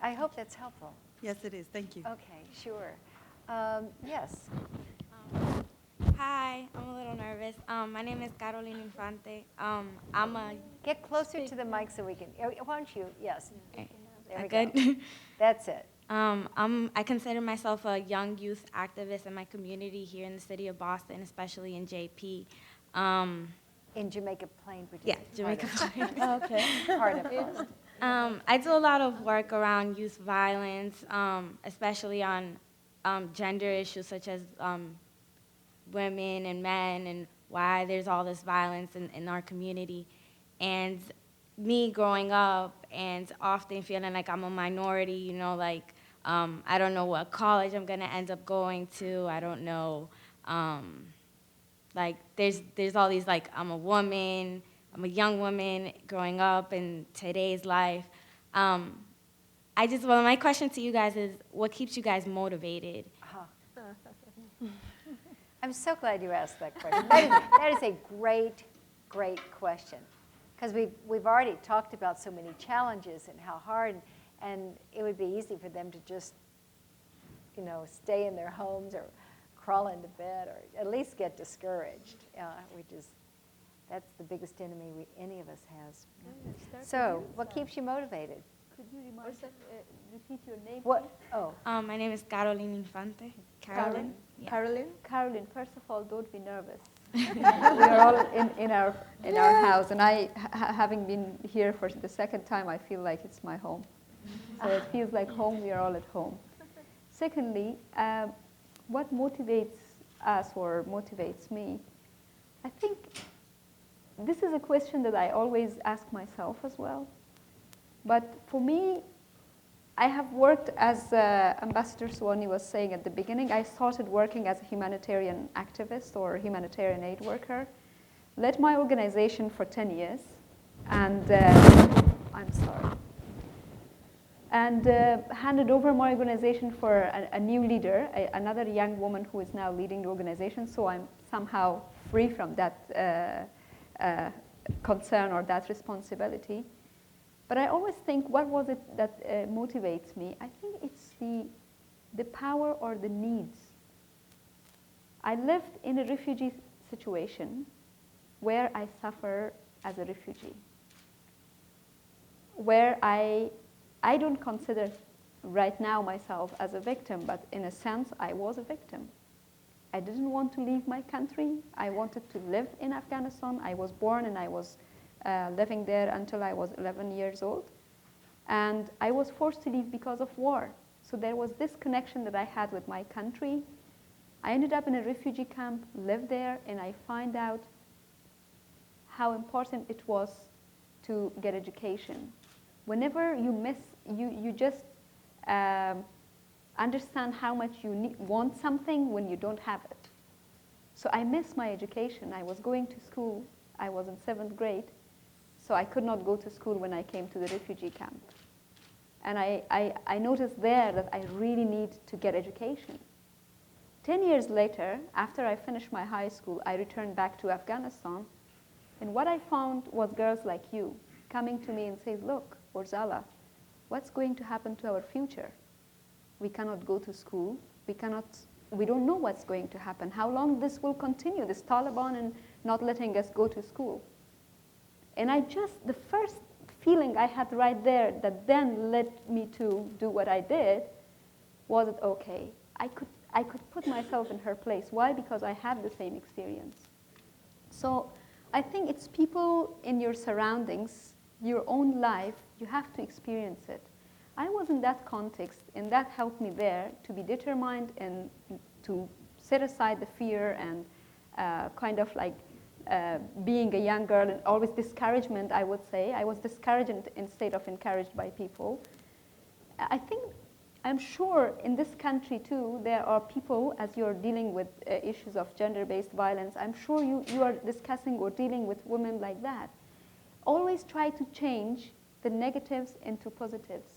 Speaker 1: I hope that's helpful.
Speaker 8: Yes, it is. Thank you.
Speaker 1: Okay, sure. Yes.
Speaker 9: Hi, I'm a little nervous. My name is Carolina Infante.
Speaker 1: Get closer to the mic so we can. Why don't you? Yes.
Speaker 9: Okay.
Speaker 1: There we
Speaker 9: Good.
Speaker 1: go. That's it.
Speaker 9: I consider myself a young youth activist in my community here in the city of Boston, especially in JP.
Speaker 1: In Jamaica Plain,
Speaker 9: Yeah, Jamaica Plain.
Speaker 1: Okay. Part of Boston.
Speaker 9: I do a lot of work around youth violence, especially on gender issues such as women and men and why there's all this violence in our community. And me growing up and often feeling like I'm a minority, I don't know what college I'm going to end up going to. I don't know. There's all these, I'm a woman, I'm a young woman growing up in today's life. My question to you guys is, what keeps you guys motivated?
Speaker 1: I'm so glad you asked that question. That is a great, great question. Because we've already talked about so many challenges and how hard, and it would be easy for them to just, stay in their homes or crawl into bed or at least get discouraged. That's the biggest enemy any of us has. So, what keeps you motivated?
Speaker 5: Could you repeat your name?
Speaker 1: What? Oh.
Speaker 9: My name is Carolina Infante. Carolyn? Yeah.
Speaker 5: Caroline, first of all, don't be nervous. We are all in our house, and I, having been here for the second time, I feel like it's my home. So it feels like home. We are all at home. Secondly, what motivates us or motivates me? I think this is a question that I always ask myself as well. But for me, I have worked as Ambassador Suwani was saying at the beginning. I started working as a humanitarian activist or humanitarian aid worker, led my organization for 10 years, and I'm sorry, and handed over my organization for a new leader, another young woman who is now leading the organization, so I'm somehow free from that concern or that responsibility. But I always think, what was it that motivates me? I think it's the power or the needs. I lived in a refugee situation where I suffer as a refugee, where I don't consider right now myself as a victim, but in a sense, I was a victim. I didn't want to leave my country. I wanted to live in Afghanistan. I was born and I was living there until I was 11 years old. And I was forced to leave because of war. So there was this connection that I had with my country. I ended up in a refugee camp, lived there, and I find out how important it was to get education. Whenever you just understand how much you want something when you don't have it. So I missed my education. I was going to school. I was in 7th grade. So I could not go to school when I came to the refugee camp. And I noticed there that I really need to get education. 10 years later, after I finished my high school, I returned back to Afghanistan. And what I found was girls like you coming to me and saying, look, Orzala, what's going to happen to our future? We cannot go to school. We don't know what's going to happen, how long this will continue, this Taliban and not letting us go to school. And the first feeling I had right there that then led me to do what I did was that, okay, I could put myself in her place. Why? Because I had the same experience. So I think it's people in your surroundings, your own life, you have to experience it. I was in that context, and that helped me there to be determined and to set aside the fear and kind of like being a young girl and always discouragement, I would say. I was discouraged instead of encouraged by people. I'm sure in this country too, there are people, as you're dealing with issues of gender-based violence, I'm sure you are discussing or dealing with women like that. Always try to change the negatives into positives.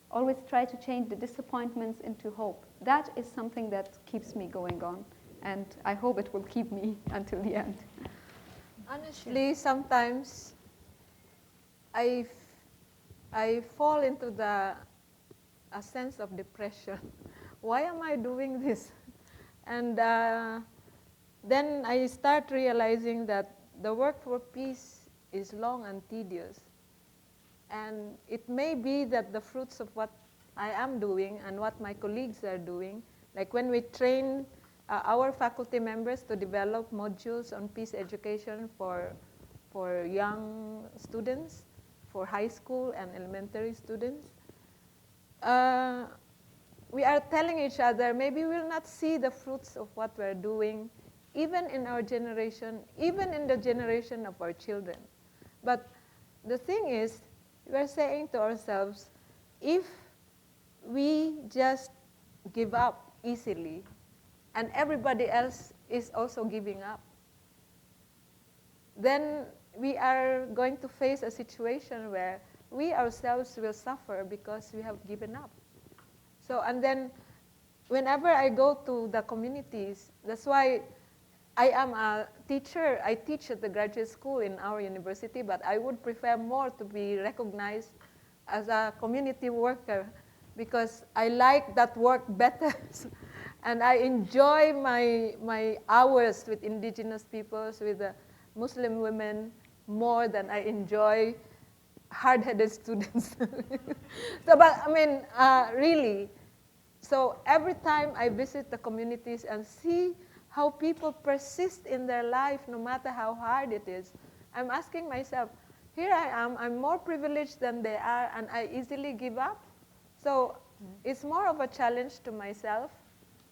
Speaker 5: Always try to change the disappointments into hope. That is something that keeps me going on, and I hope it will keep me until the end.
Speaker 4: Honestly, sometimes I fall into a sense of depression. Why am I doing this? And then I start realizing that the work for peace is long and tedious. And it may be that the fruits of what I am doing and what my colleagues are doing, like when we train our faculty members to develop modules on peace education for young students, for high school and elementary students, we are telling each other, maybe we'll not see the fruits of what we're doing, even in our generation, even in the generation of our children. But the thing is, we're saying to ourselves, if we just give up easily, and everybody else is also giving up, then we are going to face a situation where we ourselves will suffer because we have given up. So, and then whenever I go to the communities, that's why I am a teacher. I teach at the graduate school in our university, but I would prefer more to be recognized as a community worker because I like that work better. And I enjoy my hours with indigenous peoples, with the Muslim women, more than I enjoy hard-headed students. So, but I mean, really, so every time I visit the communities and see how people persist in their life no matter how hard it is, I'm asking myself, here I am, I'm more privileged than they are, and I easily give up. So it's more of a challenge to myself,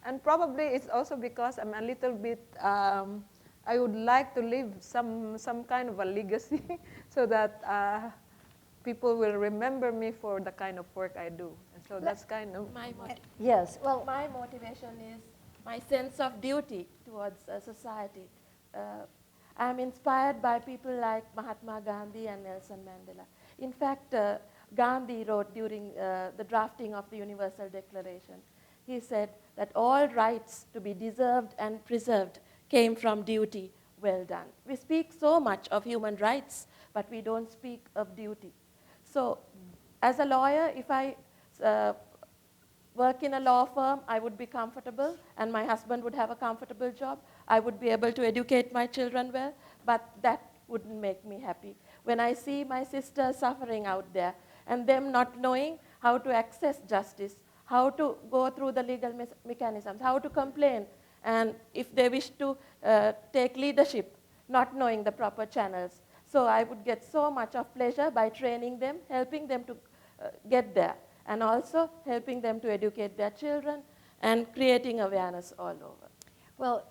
Speaker 4: and probably it's also because I'm a little bit, I would like to leave some kind of a legacy so that people will remember me for the kind of work I do. And so that's kind of...
Speaker 1: Yes, well,
Speaker 3: my motivation is my sense of duty towards society. I'm inspired by people like Mahatma Gandhi and Nelson Mandela. In fact, Gandhi wrote during the drafting of the Universal Declaration, he said that all rights to be deserved and preserved came from duty well done. We speak so much of human rights, but we don't speak of duty. So as a lawyer, if I work in a law firm, I would be comfortable, and my husband would have a comfortable job. I would be able to educate my children well, but that wouldn't make me happy. When I see my sisters suffering out there, and them not knowing how to access justice, how to go through the legal mechanisms, how to complain, and if they wish to take leadership, not knowing the proper channels. So I would get so much of pleasure by training them, helping them to get there, and also helping them to educate their children and creating awareness all over.
Speaker 1: well,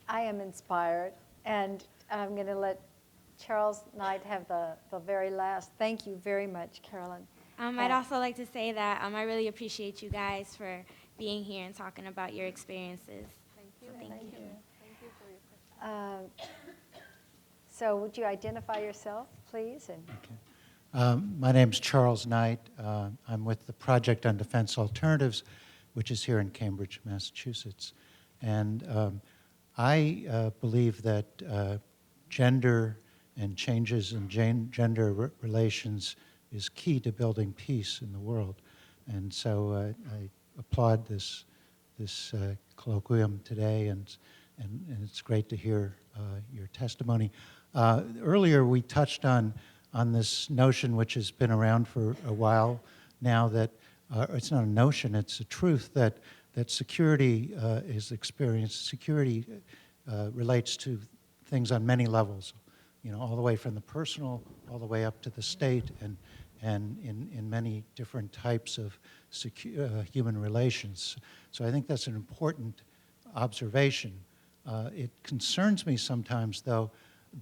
Speaker 1: I am inspired, and I'm going to let Charles Knight have the very last. Thank you very much, Carolyn.
Speaker 9: I'd also like to say that I really appreciate you guys for being here and talking about your experiences.
Speaker 4: Thank you.
Speaker 9: So thank you.
Speaker 1: So would you identify yourself, please? And
Speaker 10: My name's Charles Knight. I'm with the Project on Defense Alternatives, which is here in Cambridge, Massachusetts. And I believe that gender and changes in gender relations is key to building peace in the world. And so I applaud this colloquium today, and it's great to hear your testimony. Earlier we touched on this notion, which has been around for a while now, that it's not a notion, it's a truth, that security is experienced. Security relates to things on many levels, all the way from the personal, all the way up to the state, and in many different types of human relations. So I think that's an important observation. It concerns me sometimes, though,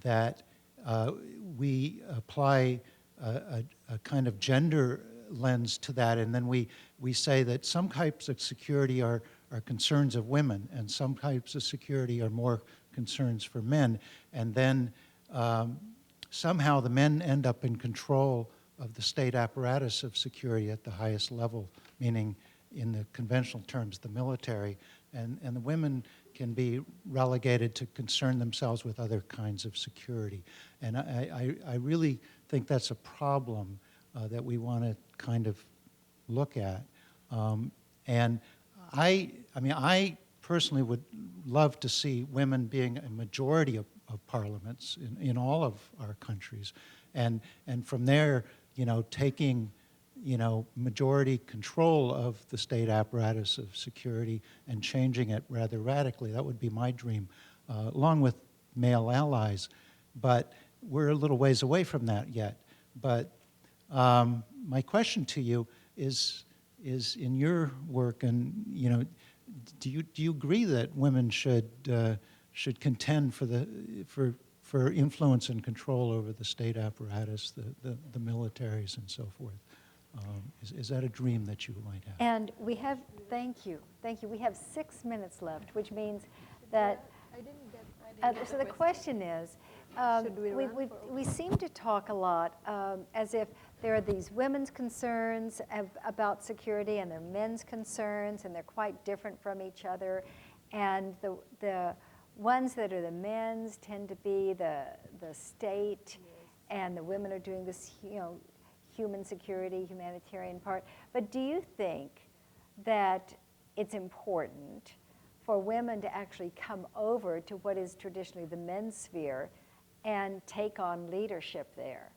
Speaker 10: that we apply a kind of gender lens to that, and then we say that some types of security are concerns of women, and some types of security are more concerns for men, and then somehow the men end up in control of the state apparatus of security at the highest level, meaning in the conventional terms, the military, and the women can be relegated to concern themselves with other kinds of security. And I really think that's a problem that we want to kind of look at. And I personally would love to see women being a majority of parliaments in all of our countries. And from there, taking majority control of the state apparatus of security and changing it rather radically. That would be my dream, along with male allies. But we're a little ways away from that yet. But my question to you is in your work, and do you agree that women should contend for influence and control over the state apparatus, the militaries, and so forth? Is that a dream that you might have?
Speaker 1: And we have, thank you. We have 6 minutes left, which means that, so the question is, we seem to talk a lot as if there are these women's concerns about security and there are men's concerns, and they're quite different from each other. And the ones that are the men's tend to be the state, and the women are doing this, human security, humanitarian part. But do you think that it's important for women to actually come over to what is traditionally the men's sphere and take on leadership there?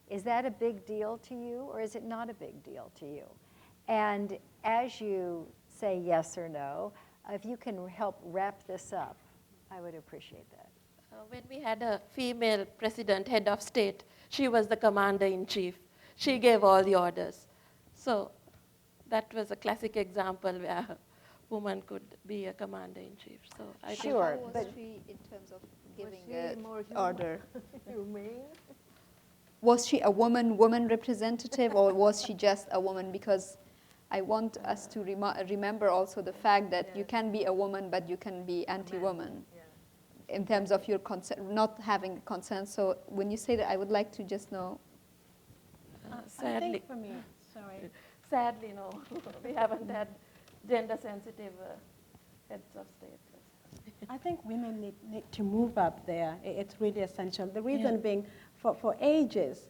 Speaker 1: Is that a big deal to you, or is it not a big deal to you? And as you say yes or no, if you can help wrap this up, I would appreciate that.
Speaker 3: When we had a female president, head of state, she was the commander-in-chief. She gave all the orders. So that was a classic example where a woman could be a commander-in-chief. So I think
Speaker 1: Sure,
Speaker 5: How was
Speaker 1: but
Speaker 5: she in terms of giving
Speaker 4: more
Speaker 5: order?
Speaker 4: humane?
Speaker 5: Was she a woman representative, or was she just a woman? Because I want us to remember also the fact that you can be a woman, but you can be anti-woman in terms of your not having consent. So when you say that, I would like to just know.
Speaker 2: I
Speaker 3: sadly,
Speaker 2: think for me, sorry.
Speaker 3: sadly, no, we haven't had gender-sensitive heads of state.
Speaker 2: I think women need to move up there. It's really essential. The reason being, for ages,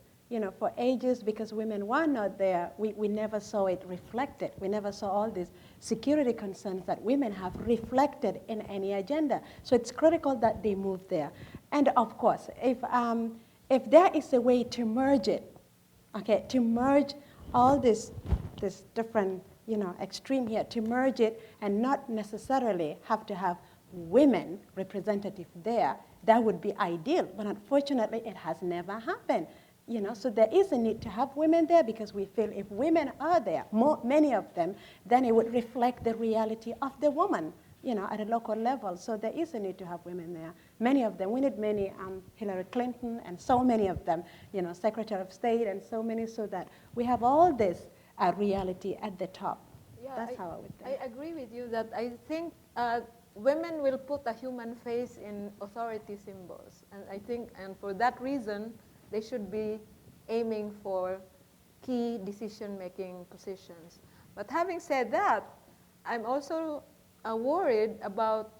Speaker 2: because women were not there, we never saw it reflected. We never saw all these security concerns that women have reflected in any agenda. So it's critical that they move there. And of course, if there is a way to merge it, to merge all this different, extreme here, to merge it and not necessarily have to have women representative there, that would be ideal. But unfortunately, it has never happened. So there is a need to have women there, because we feel if women are there, many of them, then it would reflect the reality of the woman, at a local level. So there is a need to have women there. Many of them, we need many, Hillary Clinton and so many of them, Secretary of State and so many, so that we have all this reality at the top.
Speaker 4: Yeah,
Speaker 2: That's how I would think.
Speaker 4: I agree with you that I think women will put a human face in authority symbols. And I think, and for that reason, they should be aiming for key decision-making positions. But having said that, I'm also worried about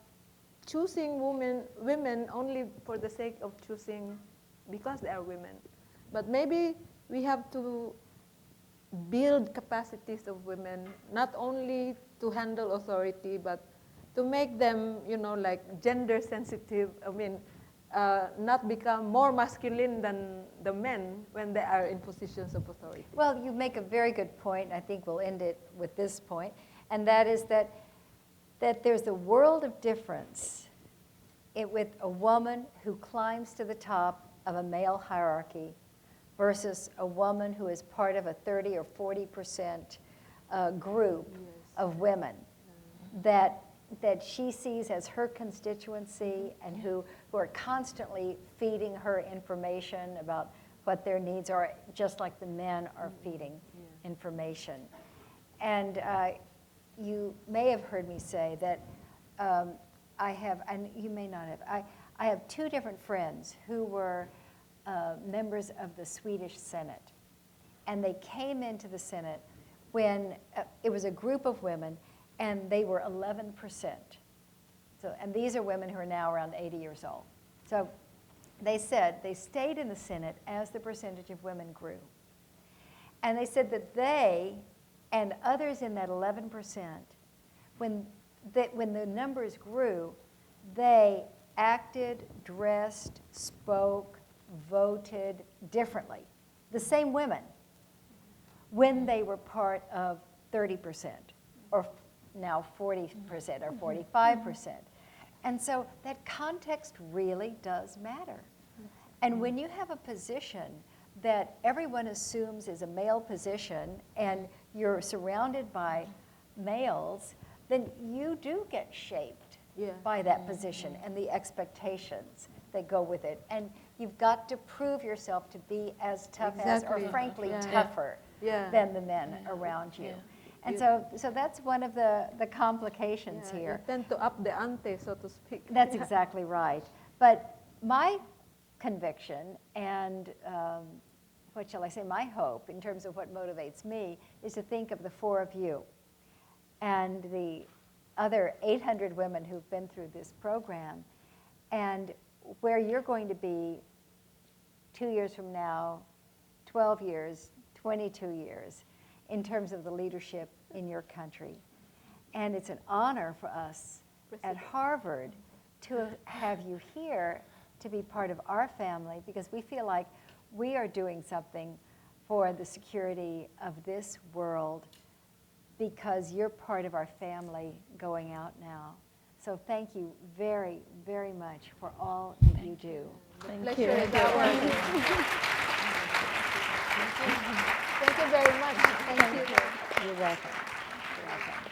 Speaker 4: choosing women only for the sake of choosing because they are women. But maybe we have to build capacities of women, not only to handle authority, but to make them, like gender sensitive. I mean, not become more masculine than the men when they are in positions of authority.
Speaker 1: Well, you make a very good point. I think we'll end it with this point, and that is that there's a world of difference with a woman who climbs to the top of a male hierarchy versus a woman who is part of a 30 or 40% group of women that she sees as her constituency and who are constantly feeding her information about what their needs are, just like the men are feeding information. And you may have heard me say that I have, and you may not have, I have two different friends who were members of the Swedish Senate. And they came into the Senate when it was a group of women, and they were 11%. So, and these are women who are now around 80 years old. So they said they stayed in the Senate as the percentage of women grew. And they said that they and others in that 11%, when the numbers grew, they acted, dressed, spoke, voted differently. The same women when they were part of 30% or now 40% or 45%. And so that context really does matter. And when you have a position that everyone assumes is a male position and you're surrounded by males, then you do get shaped by that position and the expectations that go with it. And you've got to prove yourself to be as tough as, or frankly, tougher than the men around you. And so that's one of the complications here.
Speaker 4: You tend to up the ante, so to speak.
Speaker 1: That's exactly right. But my conviction and what shall I say, my hope in terms of what motivates me is to think of the four of you and the other 800 women who've been through this program, and where you're going to be 2 years from now, 12 years, 22 years, in terms of the leadership in your country. And it's an honor for us at Harvard to have you here to be part of our family, because we feel like we are doing something for the security of this world because you're part of our family going out now. So thank you very, very much for all that you do.
Speaker 8: Thank you.
Speaker 4: Thank you very much. Thank you.
Speaker 1: You're welcome. You're welcome.